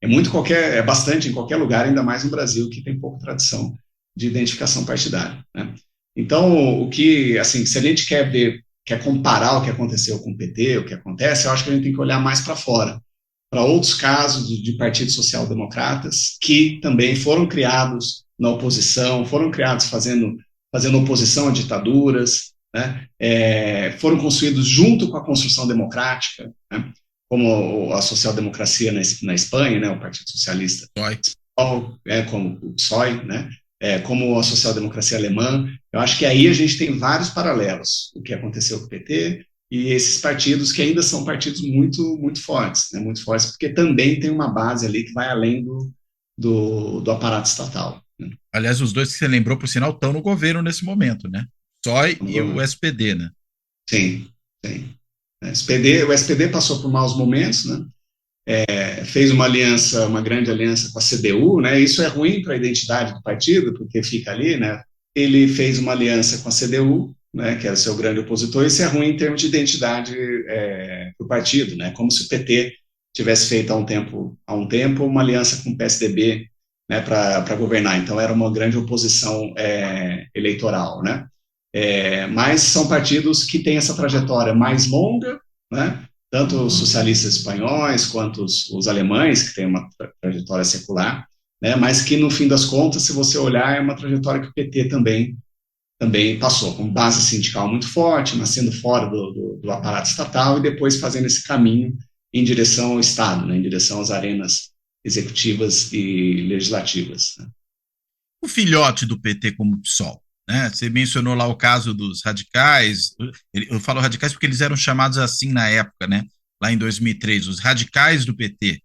é bastante em qualquer lugar, ainda mais no Brasil, que tem pouca tradição de identificação partidária, né? Então, se a gente quer comparar o que aconteceu com o PT, o que acontece, eu acho que a gente tem que olhar mais para fora, para outros casos de partidos social-democratas que também foram criados na oposição, foram criados fazendo oposição a ditaduras, né? Foram construídos junto com a construção democrática, né? Como a social-democracia na Espanha, né? O Partido Socialista, como o PSOE, né? Como a social-democracia alemã. Eu acho que aí a gente tem vários paralelos, o que aconteceu com o PT e esses partidos que ainda são partidos muito, muito fortes, né? Muito fortes, porque também tem uma base ali que vai além do aparato estatal, né? Aliás, os dois que você lembrou, por sinal, estão no governo nesse momento, né? PSOE e o SPD, né? Sim. O SPD passou por maus momentos, né? Fez uma grande aliança com a CDU, né? Isso é ruim para a identidade do partido, porque fica ali, né? Ele fez uma aliança com a CDU, né? Que era seu grande opositor. Isso é ruim em termos de identidade do partido, né? Como se o PT tivesse feito há um tempo uma aliança com o PSDB, né, para governar. Então era uma grande oposição eleitoral, né? Mas são partidos que têm essa trajetória mais longa, né? Tanto os socialistas espanhóis quanto os alemães, que têm uma trajetória secular, né? Mas que, no fim das contas, se você olhar, é uma trajetória que o PT também passou, com base sindical muito forte, nascendo fora do aparato estatal e depois fazendo esse caminho em direção ao Estado, né? Em direção às arenas executivas e legislativas, né? O filhote do PT como PSOL, né? Você mencionou lá o caso dos radicais. Eu falo radicais porque eles eram chamados assim na época, né? Lá em 2003, os radicais do PT,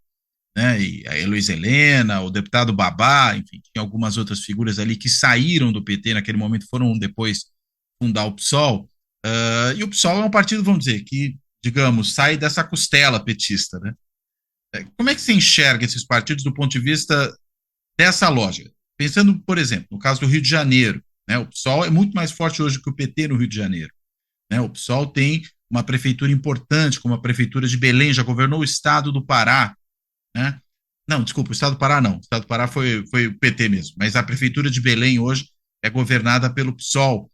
né? E a Heloísa Helena, o deputado Babá, enfim, tinha algumas outras figuras ali que saíram do PT naquele momento, foram depois fundar o PSOL. E o PSOL é um partido, vamos dizer, que, digamos, sai dessa costela petista, né? Como é que você enxerga esses partidos do ponto de vista dessa lógica? Pensando, por exemplo, no caso do Rio de Janeiro, né? O PSOL é muito mais forte hoje que o PT no Rio de Janeiro, né? O PSOL tem uma prefeitura importante, como a prefeitura de Belém, já governou o estado do Pará, né? Não, desculpa, o estado do Pará não. O estado do Pará foi o PT mesmo, mas a prefeitura de Belém hoje é governada pelo PSOL.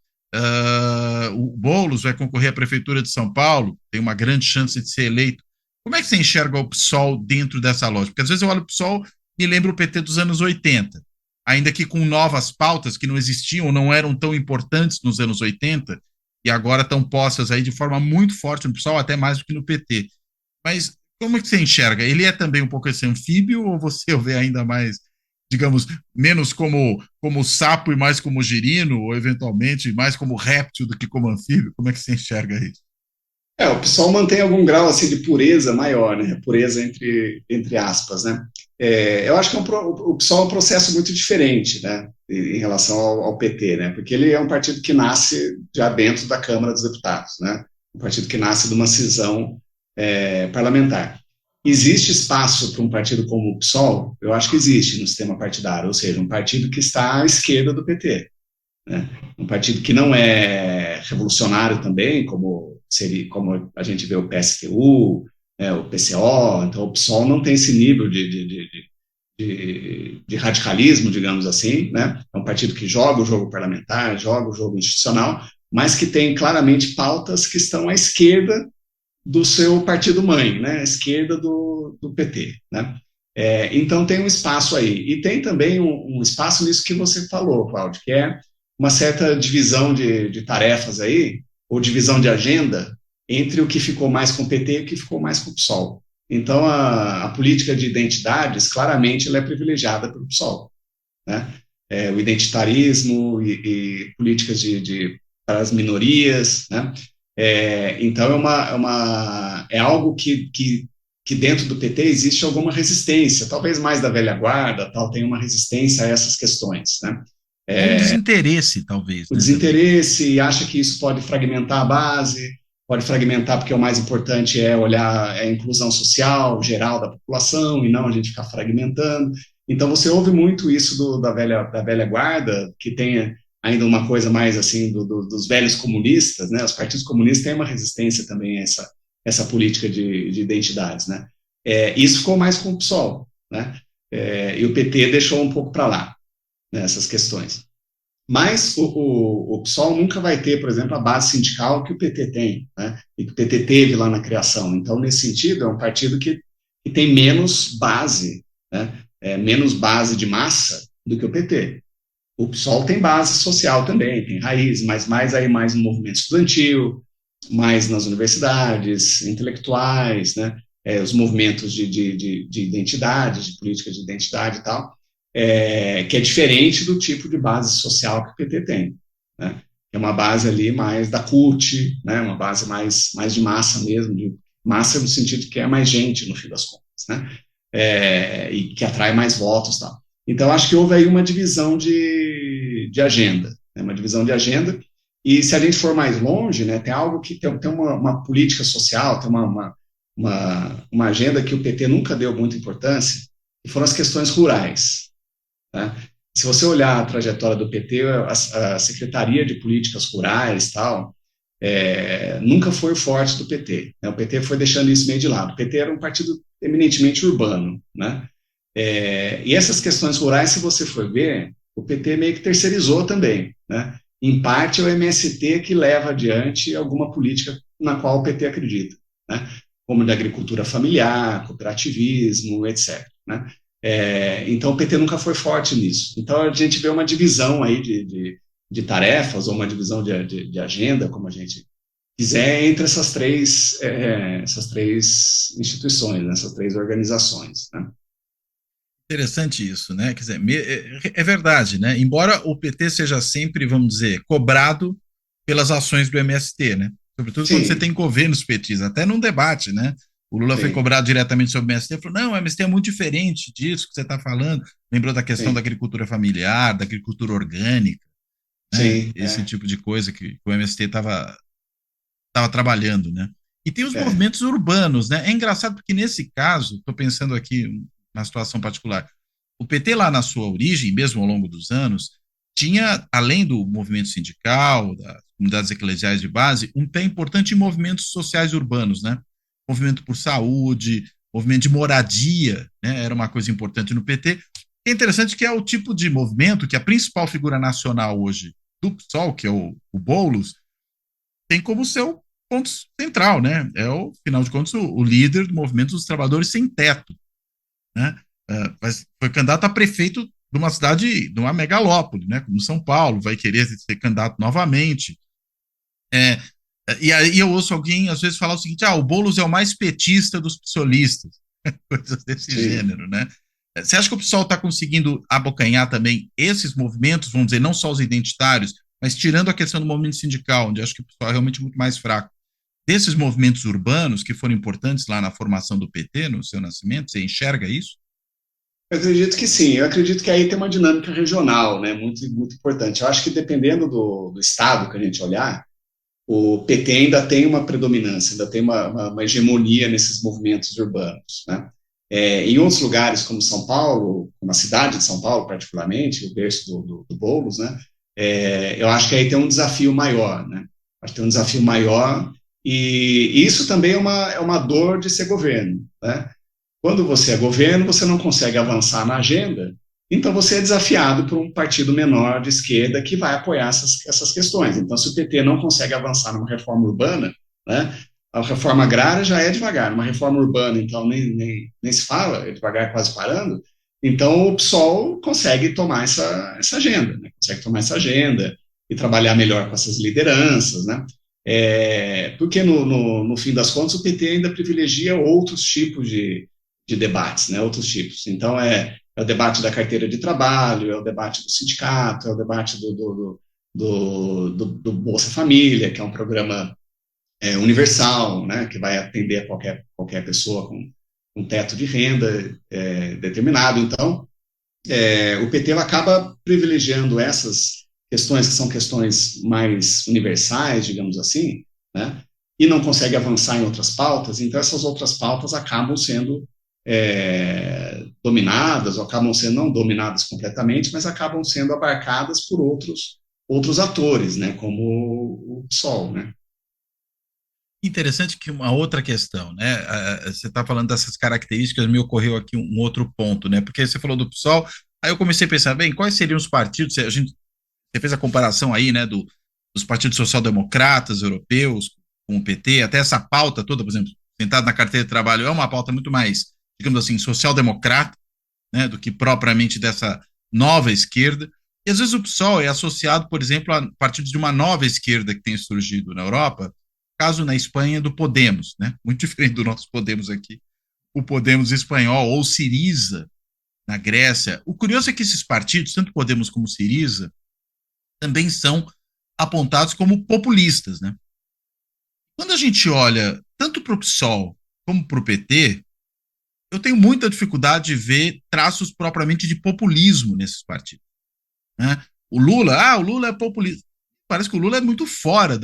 O Boulos vai concorrer à prefeitura de São Paulo, tem uma grande chance de ser eleito. Como é que você enxerga o PSOL dentro dessa lógica? Porque às vezes eu olho o PSOL e lembro o PT dos anos 80, ainda que com novas pautas que não existiam, não eram tão importantes nos anos 80, e agora estão postas aí de forma muito forte no PSOL, até mais do que no PT. Mas como é que você enxerga? Ele é também um pouco esse anfíbio, ou você o vê ainda mais, digamos, menos como sapo e mais como girino, ou eventualmente mais como réptil do que como anfíbio? Como é que você enxerga isso? O pessoal mantém algum grau assim de pureza maior, né? Pureza entre aspas, né? Eu acho que o PSOL é um processo muito diferente, né? Em relação ao PT, né? Porque ele é um partido que nasce já dentro da Câmara dos Deputados, né? Um partido que nasce de uma cisão parlamentar. Existe espaço para um partido como o PSOL? Eu acho que existe no sistema partidário, ou seja, um partido que está à esquerda do PT, né? Um partido que não é revolucionário também, como a gente vê o PSTU, o PCO. Então o PSOL não tem esse nível de radicalismo, digamos assim, né? É um partido que joga o jogo parlamentar, joga o jogo institucional, mas que tem claramente pautas que estão à esquerda do seu partido-mãe, né? À esquerda do PT, né? Então tem um espaço aí. E tem também um espaço nisso que você falou, Cláudio, que é uma certa divisão de tarefas aí, ou divisão de agenda, entre o que ficou mais com o PT e o que ficou mais com o PSOL. Então, a política de identidades, claramente, ela é privilegiada pelo PSOL, né? O identitarismo e políticas para as minorias, né? Então, é algo que dentro do PT existe alguma resistência, talvez mais da velha guarda, tem uma resistência a essas questões, né? Um desinteresse, talvez. O desinteresse, acha que isso pode fragmentar a base, pode fragmentar porque o mais importante é olhar a inclusão social geral da população e não a gente ficar fragmentando. Então você ouve muito isso da velha guarda, que tem ainda uma coisa mais assim dos velhos comunistas, né? Os partidos comunistas têm uma resistência também a essa política de identidades, né? Isso ficou mais com o PSOL, né? E o PT deixou um pouco para lá nessas questões. Mas o PSOL nunca vai ter, por exemplo, a base sindical que o PT tem, né? E que o PT teve lá na criação. Então, nesse sentido, é um partido que tem menos base, né? Menos base de massa do que o PT. O PSOL tem base social também, tem raiz, mas mais no movimento estudantil, mais nas universidades, intelectuais, né? Os movimentos de identidade, de política de identidade e tal. Que é diferente do tipo de base social que o PT tem, né? É uma base ali mais da CUT, né? Uma base mais de massa mesmo, de massa no sentido de que é mais gente, no fim das contas, né? E que atrai mais votos e tal. Então, acho que houve aí uma divisão de agenda, né? Uma divisão de agenda, e se a gente for mais longe, né, tem algo que tem uma política social, tem uma agenda que o PT nunca deu muita importância, que foram as questões rurais, né? Se você olhar a trajetória do PT, a Secretaria de Políticas Rurais tal, nunca foi forte do PT, né? O PT foi deixando isso meio de lado. O PT era um partido eminentemente urbano, né? E essas questões rurais, se você for ver, o PT meio que terceirizou também, né? Em parte é o MST que leva adiante alguma política na qual o PT acredita, né? Como de agricultura familiar, cooperativismo, etc., né? Então o PT nunca foi forte nisso. Então a gente vê uma divisão aí de tarefas, ou uma divisão de agenda, como a gente quiser, entre essas três instituições, né? Essas três organizações, né? Interessante isso, né? Quer dizer, é verdade, né? Embora o PT seja sempre, vamos dizer, cobrado pelas ações do MST, né? Sobretudo quando você tem governos petistas, até num debate, né? O Lula foi cobrado diretamente sobre o MST, falou, não, o MST é muito diferente disso que você está falando. Lembrou da questão da agricultura familiar, da agricultura orgânica, né? Esse tipo de coisa que o MST estava trabalhando, né? E tem os movimentos urbanos, né? É engraçado porque nesse caso, estou pensando aqui na situação particular, o PT lá na sua origem, mesmo ao longo dos anos, tinha, além do movimento sindical, das comunidades eclesiais de base, um pé importante em movimentos sociais urbanos, né? Movimento por saúde, movimento de moradia, né? Era uma coisa importante no PT. É interessante que é o tipo de movimento que a principal figura nacional hoje do PSOL, que é o Boulos, tem como seu ponto central, né? Afinal de contas, o líder do movimento dos trabalhadores sem teto, né? Mas foi candidato a prefeito de uma cidade, de uma megalópole, né? Como São Paulo, vai querer ser candidato novamente. E aí eu ouço alguém, às vezes, falar o seguinte, o Boulos é o mais petista dos psolistas, coisas desse gênero, né? Você acha que o PSOL está conseguindo abocanhar também esses movimentos, vamos dizer, não só os identitários, mas tirando a questão do movimento sindical, onde acho que o PSOL é realmente muito mais fraco, desses movimentos urbanos que foram importantes lá na formação do PT, no seu nascimento, você enxerga isso? Eu acredito que sim, eu acredito que aí tem uma dinâmica regional, né, muito, muito importante. Eu acho que dependendo do estado que a gente olhar, o PT ainda tem uma predominância, ainda tem uma hegemonia nesses movimentos urbanos, né? Em outros lugares, como São Paulo, como a cidade de São Paulo, particularmente, o berço do Boulos, né? Eu acho que aí tem um desafio maior, né? Acho que tem um desafio maior, e isso também é uma dor de ser governo, né? Quando você é governo, você não consegue avançar na agenda, então você é desafiado por um partido menor de esquerda que vai apoiar essas questões. Então, se o PT não consegue avançar numa reforma urbana, né, a reforma agrária já é devagar, uma reforma urbana, então, nem se fala, é devagar quase parando, então o PSOL consegue tomar essa agenda, né, consegue tomar essa agenda e trabalhar melhor com essas lideranças, né, porque no fim das contas o PT ainda privilegia outros tipos de debates, né, outros tipos. Então, é o debate da carteira de trabalho, é o debate do sindicato, é o debate do Bolsa Família, que é um programa universal, né, que vai atender a qualquer pessoa com um teto de renda determinado. Então, o PT acaba privilegiando essas questões que são questões mais universais, digamos assim, né, e não consegue avançar em outras pautas, então essas outras pautas acabam sendo dominadas, ou acabam sendo não dominadas completamente, mas acabam sendo abarcadas por outros atores, né, como o PSOL, né. Interessante que uma outra questão, né, você está falando dessas características, me ocorreu aqui um outro ponto, né, porque você falou do PSOL, aí eu comecei a pensar, bem, quais seriam os partidos, você fez a comparação aí, né, dos partidos social-democratas europeus com o PT, até essa pauta toda, por exemplo, sentado na carteira de trabalho, é uma pauta muito mais, digamos assim, social-democrata, né, do que propriamente dessa nova esquerda. E às vezes o PSOL é associado, por exemplo, a partidos de uma nova esquerda que tem surgido na Europa, caso na Espanha do Podemos, né, muito diferente do nosso Podemos aqui, o Podemos espanhol, ou Syriza na Grécia. O curioso é que esses partidos, tanto Podemos como Syriza, também são apontados como populistas, né. Quando a gente olha tanto para o PSOL como para o PT, eu tenho muita dificuldade de ver traços propriamente de populismo nesses partidos, né? O Lula é populista. Parece que o Lula é muito fora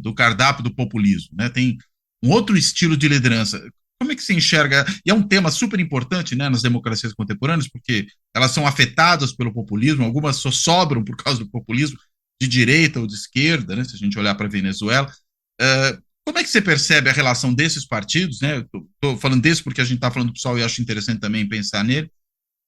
do cardápio do populismo, né? Tem um outro estilo de liderança. Como é que se enxerga? E é um tema super importante, né, nas democracias contemporâneas, porque elas são afetadas pelo populismo, algumas só sobram por causa do populismo, de direita ou de esquerda, né, se a gente olhar para a Venezuela. Como é que você percebe a relação desses partidos, né? Estou falando desse porque a gente está falando do PSOL e acho interessante também pensar nele,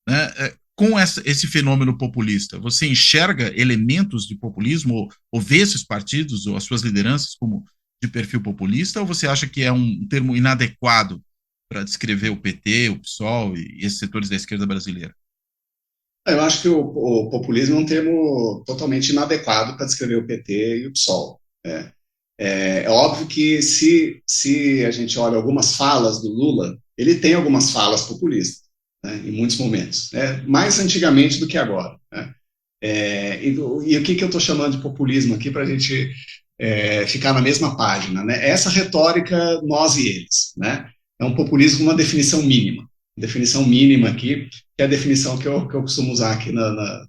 né? Com esse fenômeno populista. Você enxerga elementos de populismo ou vê esses partidos ou as suas lideranças como de perfil populista, ou você acha que é um termo inadequado para descrever o PT, o PSOL e esses setores da esquerda brasileira? Eu acho que o populismo é um termo totalmente inadequado para descrever o PT e o PSOL. É óbvio que se a gente olha algumas falas do Lula, ele tem algumas falas populistas, né, em muitos momentos, né, mais antigamente do que agora. Né. E o que eu estou chamando de populismo aqui para a gente ficar na mesma página? Né, essa retórica nós e eles. Né, é um populismo com uma definição mínima. Definição mínima aqui, que é a definição que eu costumo usar aqui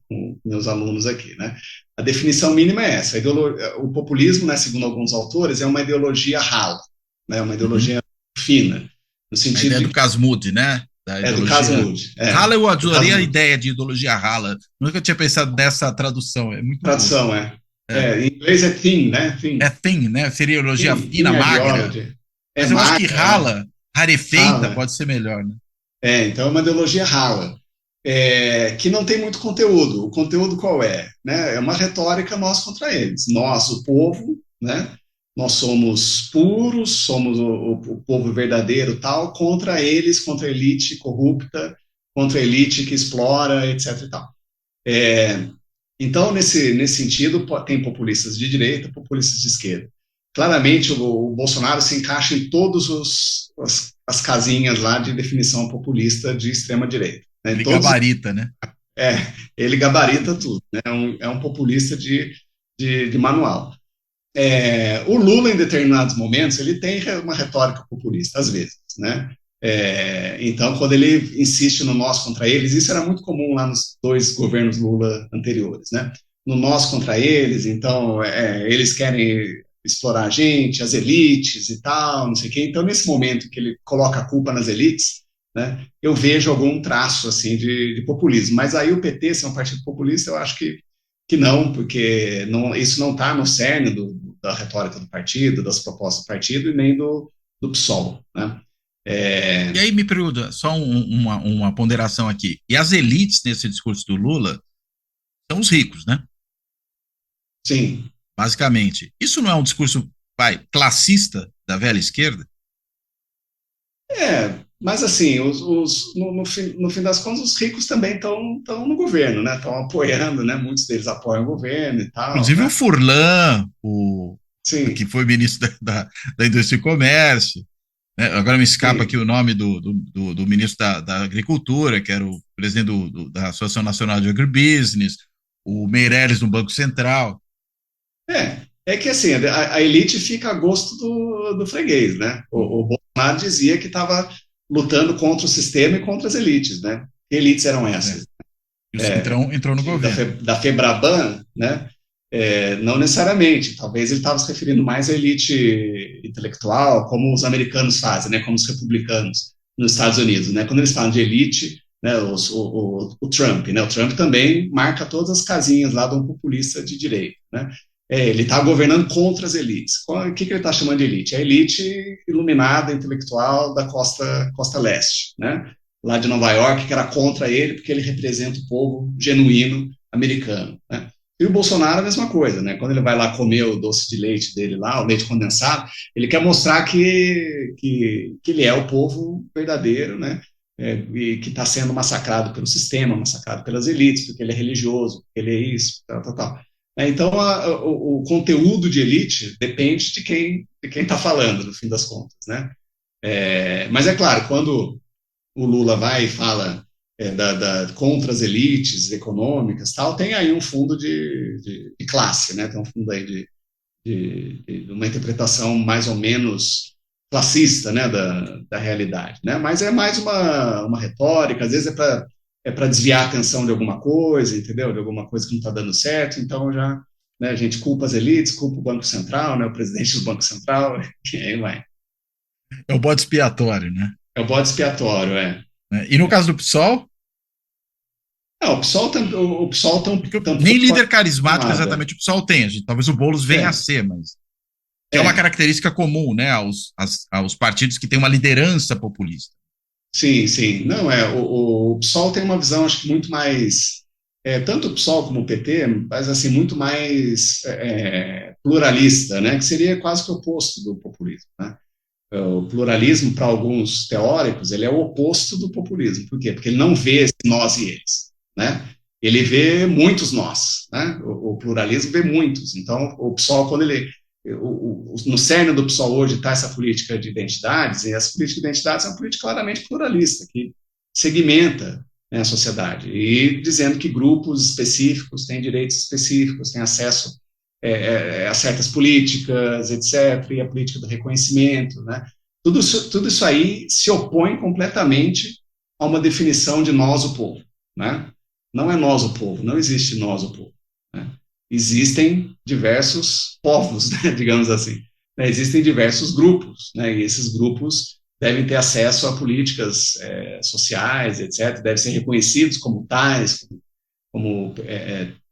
com meus alunos aqui, né? A definição mínima é essa. O populismo, né, segundo alguns autores, é uma ideologia rala, né? Uma ideologia fina. No sentido a ideia do Casmud, né? Do Casmud. Rala, eu adoraria a ideia de ideologia rala. Nunca tinha pensado nessa tradução. É muito tradução, boa. Em inglês é thin, né? Thin. É thin, né? Seria ideologia fina, magra. Mas eu acho que rala, rarefeita, pode ser melhor, né? Então é uma ideologia rala, que não tem muito conteúdo. O conteúdo qual é? Né? É uma retórica nós contra eles. Nós, o povo, né? Nós somos puros, somos o povo verdadeiro, tal, contra eles, contra a elite corrupta, contra a elite que explora, etc. E tal. Então, nesse sentido, tem populistas de direita, populistas de esquerda. Claramente, o Bolsonaro se encaixa em todas as casinhas lá de definição populista de extrema-direita. Né? Ele gabarita, né? Ele gabarita tudo. Né? É um populista de manual. O Lula, em determinados momentos, ele tem uma retórica populista, às vezes. Né? Então, quando ele insiste no nós contra eles, isso era muito comum lá nos 2 governos Lula anteriores. Né? No nós contra eles, então, eles querem explorar a gente, as elites e tal, não sei o quê. Então, nesse momento que ele coloca a culpa nas elites, né, eu vejo algum traço assim de populismo. Mas aí o PT, se é um partido populista, eu acho que não, porque isso não está no cerne da retórica do partido, das propostas do partido e nem do PSOL. Né. E aí me pergunta, só uma ponderação aqui. E as elites nesse discurso do Lula são os ricos, né? Sim. Basicamente. Isso não é um discurso classista da velha esquerda? Mas assim, no fim das contas, os ricos também estão no governo, né? Estão apoiando, né? Muitos deles apoiam o governo e tal. Inclusive, né? O Furlan, que foi ministro da Indústria e Comércio. Né? Agora me escapa aqui o nome do ministro da Agricultura, que era o presidente da Associação Nacional de Agribusiness, o Meirelles no Banco Central. É que assim, a elite fica a gosto do freguês, né? O Bolsonaro dizia que estava lutando contra o sistema e contra as elites, né? Que elites eram essas? Entrou no governo. Da FEBRABAN, né? Não necessariamente, talvez ele estava se referindo mais à elite intelectual, como os americanos fazem, né? Como os republicanos nos Estados Unidos, né? Quando eles falam de elite, né? O Trump, né? O Trump também marca todas as casinhas lá de um populista de direita, né? Ele está governando contra as elites. O que ele está chamando de elite? A elite iluminada, intelectual da costa leste, né? Lá de Nova York, que era contra ele, porque ele representa o povo genuíno americano. Né? E o Bolsonaro a mesma coisa, né? Quando ele vai lá comer o doce de leite dele lá, o leite condensado, ele quer mostrar que ele é o povo verdadeiro, né? E que está sendo massacrado pelo sistema, massacrado pelas elites, porque ele é religioso, porque ele é isso, tal. Então, o conteúdo de elite depende de quem está falando, no fim das contas, né? Mas é claro, quando o Lula vai e fala contra as elites econômicas, tal, tem aí um fundo de classe, né? Tem um fundo aí de uma interpretação mais ou menos classista, né? Da realidade, né? Mas é mais uma retórica, às vezes é para desviar a atenção de alguma coisa, entendeu? De alguma coisa que não está dando certo, então já, né, a gente culpa as elites, culpa o Banco Central, né, o presidente do Banco Central, e aí vai. É o bode expiatório, né? É o bode expiatório, E no caso do PSOL? O PSOL tem nem líder carismático exatamente o PSOL tem, talvez o Boulos venha a ser, mas... Que é uma característica comum, né, aos partidos que têm uma liderança populista. Sim, sim. Não, o PSOL tem uma visão, acho que muito mais, tanto o PSOL como o PT, mas assim, muito mais pluralista, né, que seria quase que o oposto do populismo, né? O pluralismo, para alguns teóricos, ele é o oposto do populismo. Por quê? Porque ele não vê esse nós e eles, né? Ele vê muitos nós, né? O pluralismo vê muitos. Então, o PSOL, quando ele... no cerne do PSOL hoje está essa política de identidades, e essa política de identidades é uma política claramente pluralista, que segmenta, né, a sociedade, e dizendo que grupos específicos têm direitos específicos, têm acesso a certas políticas, etc., e a política do reconhecimento, né? Tudo isso aí se opõe completamente a uma definição de nós, o povo, né? Não é nós, o povo, não existe nós, o povo, né? Existem diversos povos, né, digamos assim, né? Existem diversos grupos, né? E esses grupos devem ter acesso a políticas sociais, etc., devem ser reconhecidos como tais, como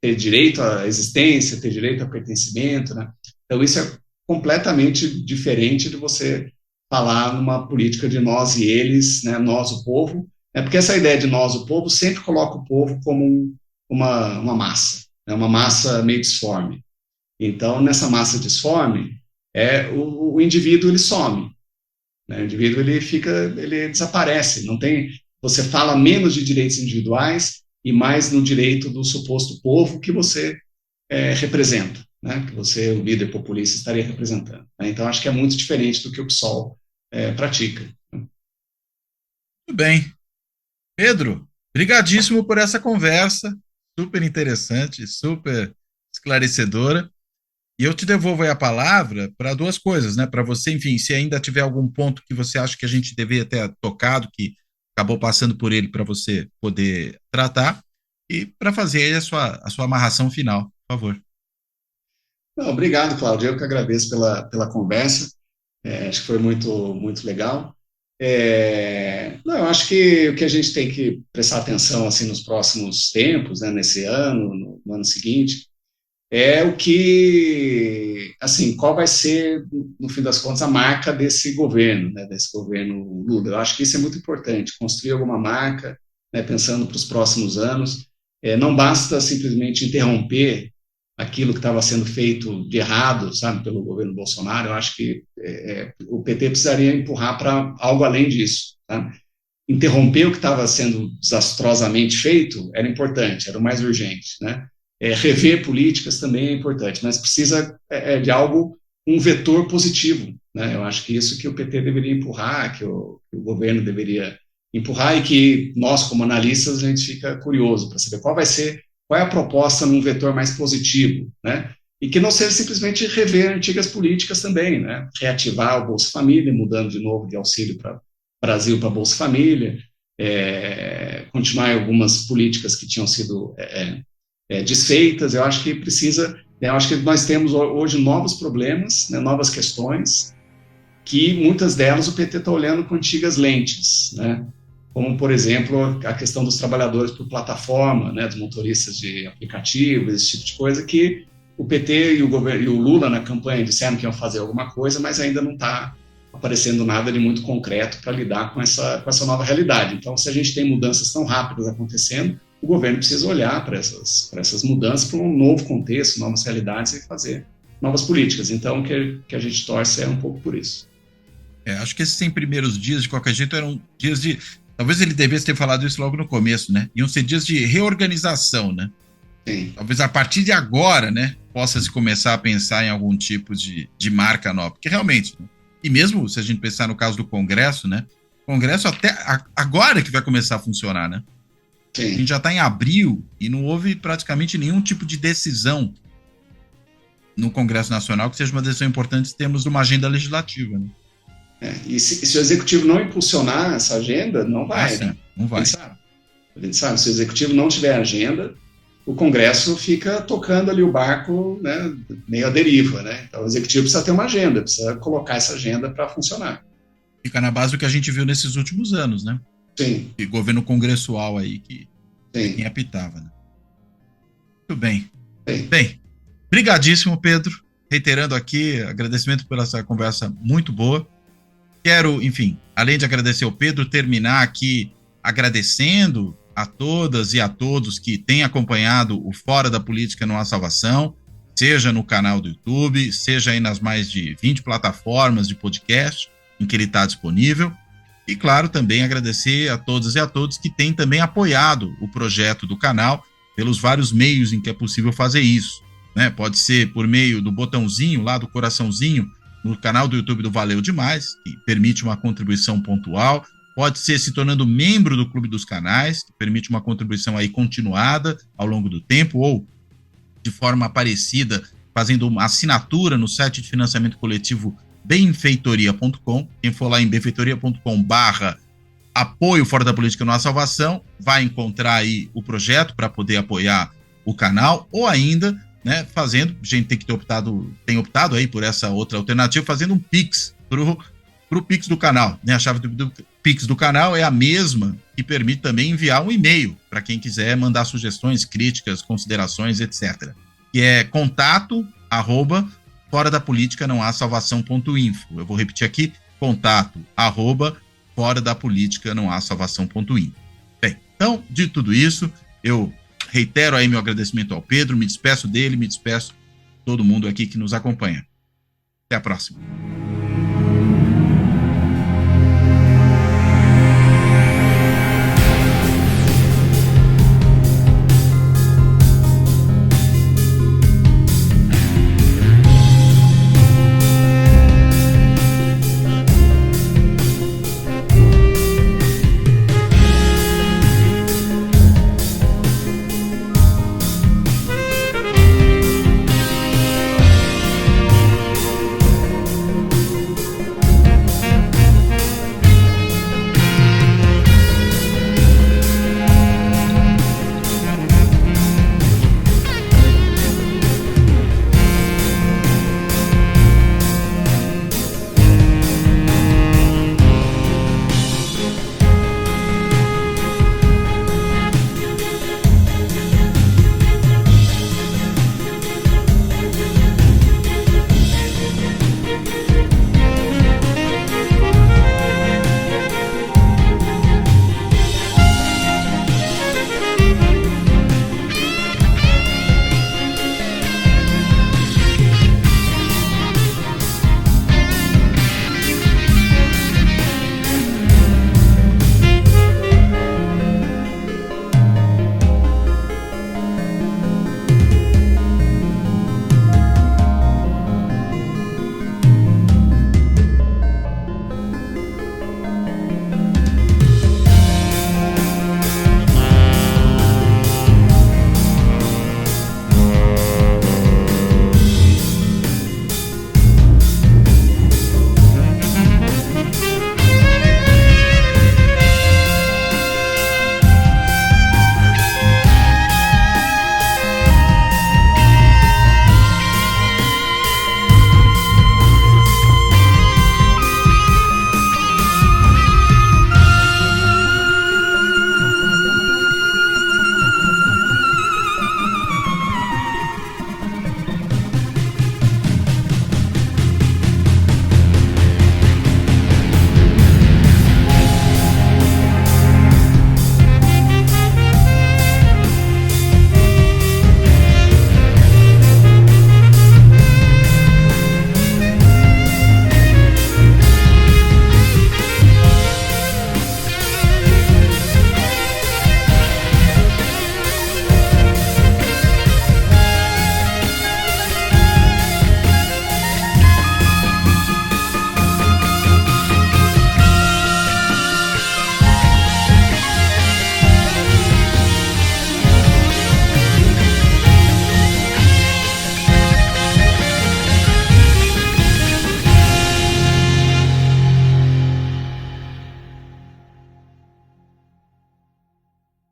ter direito à existência, ter direito a pertencimento, né? Então isso é completamente diferente de você falar numa política de nós e eles, né? Nós, o povo, porque essa ideia de nós, o povo, sempre coloca o povo como uma massa, né? Uma massa meio disforme. Então, nessa massa disforme, o indivíduo ele some, né? O indivíduo ele desaparece, não tem, você fala menos de direitos individuais e mais no direito do suposto povo que você representa, né? Que você, o líder populista, estaria representando, né? Então, acho que é muito diferente do que o PSOL pratica. Muito bem. Pedro, brigadíssimo por essa conversa, super interessante, super esclarecedora. E eu te devolvo aí a palavra para duas coisas, né? Para você, enfim, se ainda tiver algum ponto que você acha que a gente deveria ter tocado, que acabou passando por ele para você poder tratar, e para fazer aí a sua amarração final, por favor. Não, obrigado, Cláudio. Eu que agradeço pela conversa. Acho que foi muito, muito legal. Não, eu acho que o que a gente tem que prestar atenção assim nos próximos tempos, né, nesse ano, no ano seguinte, é o que, assim, qual vai ser, no fim das contas, a marca desse governo, né, desse governo Lula. Eu acho que isso é muito importante, construir alguma marca, né, pensando para os próximos anos. Não basta simplesmente interromper aquilo que estava sendo feito de errado, sabe, pelo governo Bolsonaro. Eu acho que o PT precisaria empurrar para algo além disso, tá? Interromper o que estava sendo desastrosamente feito era importante, era o mais urgente, né? Rever políticas também é importante, mas precisa de algo, um vetor positivo, né? Eu acho que isso que o PT deveria empurrar, que o governo deveria empurrar, e que nós, como analistas, a gente fica curioso para saber qual é a proposta num vetor mais positivo, né? E que não seja simplesmente rever antigas políticas também, né? Reativar o Bolsa Família, mudando de novo de auxílio para Brasil para Bolsa Família, continuar algumas políticas que tinham sido desfeitas. Eu acho que precisa, eu acho que nós temos hoje novos problemas, né, novas questões, que muitas delas o PT está olhando com antigas lentes, né? Como, por exemplo, a questão dos trabalhadores por plataforma, né, dos motoristas de aplicativos, esse tipo de coisa, que o PT e o Lula na campanha disseram que iam fazer alguma coisa, mas ainda não está aparecendo nada de muito concreto para lidar com essa nova realidade. Então, se a gente tem mudanças tão rápidas acontecendo, o governo precisa olhar para essas mudanças, para um novo contexto, novas realidades, e fazer novas políticas. Então, o que a gente torce é um pouco por isso. Acho que esses 100 primeiros dias, de qualquer jeito, eram dias de... Talvez ele devesse ter falado isso logo no começo, né? Iam ser dias de reorganização, né? Sim. Talvez a partir de agora, né, possa-se começar a pensar em algum tipo de marca nova. Porque realmente, né? E mesmo se a gente pensar no caso do Congresso, né? O Congresso até agora que vai começar a funcionar, né? Sim. A gente já está em abril e não houve praticamente nenhum tipo de decisão no Congresso Nacional que seja uma decisão importante em termos de uma agenda legislativa, né? E se o Executivo não impulsionar essa agenda, não vai, né? Não vai. A gente sabe, se o Executivo não tiver agenda, o Congresso fica tocando ali o barco, né, meio à deriva, né? Então o Executivo precisa ter uma agenda, precisa colocar essa agenda para funcionar. Fica na base do que a gente viu nesses últimos anos, né? Sim. E governo congressual aí que quem apitava, né? Muito bem. Sim. Bem, brigadíssimo, Pedro. reiterando aqui, agradecimento pela essa conversa muito boa. Quero, enfim, além de agradecer ao Pedro, terminar aqui agradecendo a todas e a todos que têm acompanhado o Fora da Política Não Há Salvação, seja no canal do YouTube, seja aí nas mais de 20 plataformas de podcast em que ele está disponível. E, claro, também agradecer a todas e a todos que têm também apoiado o projeto do canal pelos vários meios em que é possível fazer isso, né? Pode ser por meio do botãozinho lá, do coraçãozinho, no canal do YouTube do Valeu Demais, que permite uma contribuição pontual. Pode ser se tornando membro do Clube dos Canais, que permite uma contribuição aí continuada ao longo do tempo, ou de forma parecida, fazendo uma assinatura no site de financiamento coletivo benfeitoria.com. Quem for lá em benfeitoria.com/apoio Fora da Política Não Há Salvação vai encontrar aí o projeto para poder apoiar o canal, ou ainda, né, fazendo, a gente tem optado aí por essa outra alternativa, fazendo um Pix pro Pix do canal, né? A chave do Pix do canal é a mesma que permite também enviar um e-mail para quem quiser mandar sugestões, críticas, considerações, etc. Que é contato@foradapoliticanãohasalvação.info. Eu vou repetir aqui, contato@foradapoliticanãohasalvação.info. Bem, então, de tudo isso, eu reitero aí meu agradecimento ao Pedro, me despeço dele, me despeço de todo mundo aqui que nos acompanha. Até a próxima.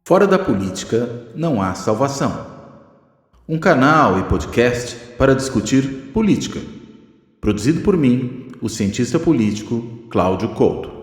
Fora da política não há salvação. Um canal e podcast para discutir política. Produzido por mim, o cientista político Cláudio Couto.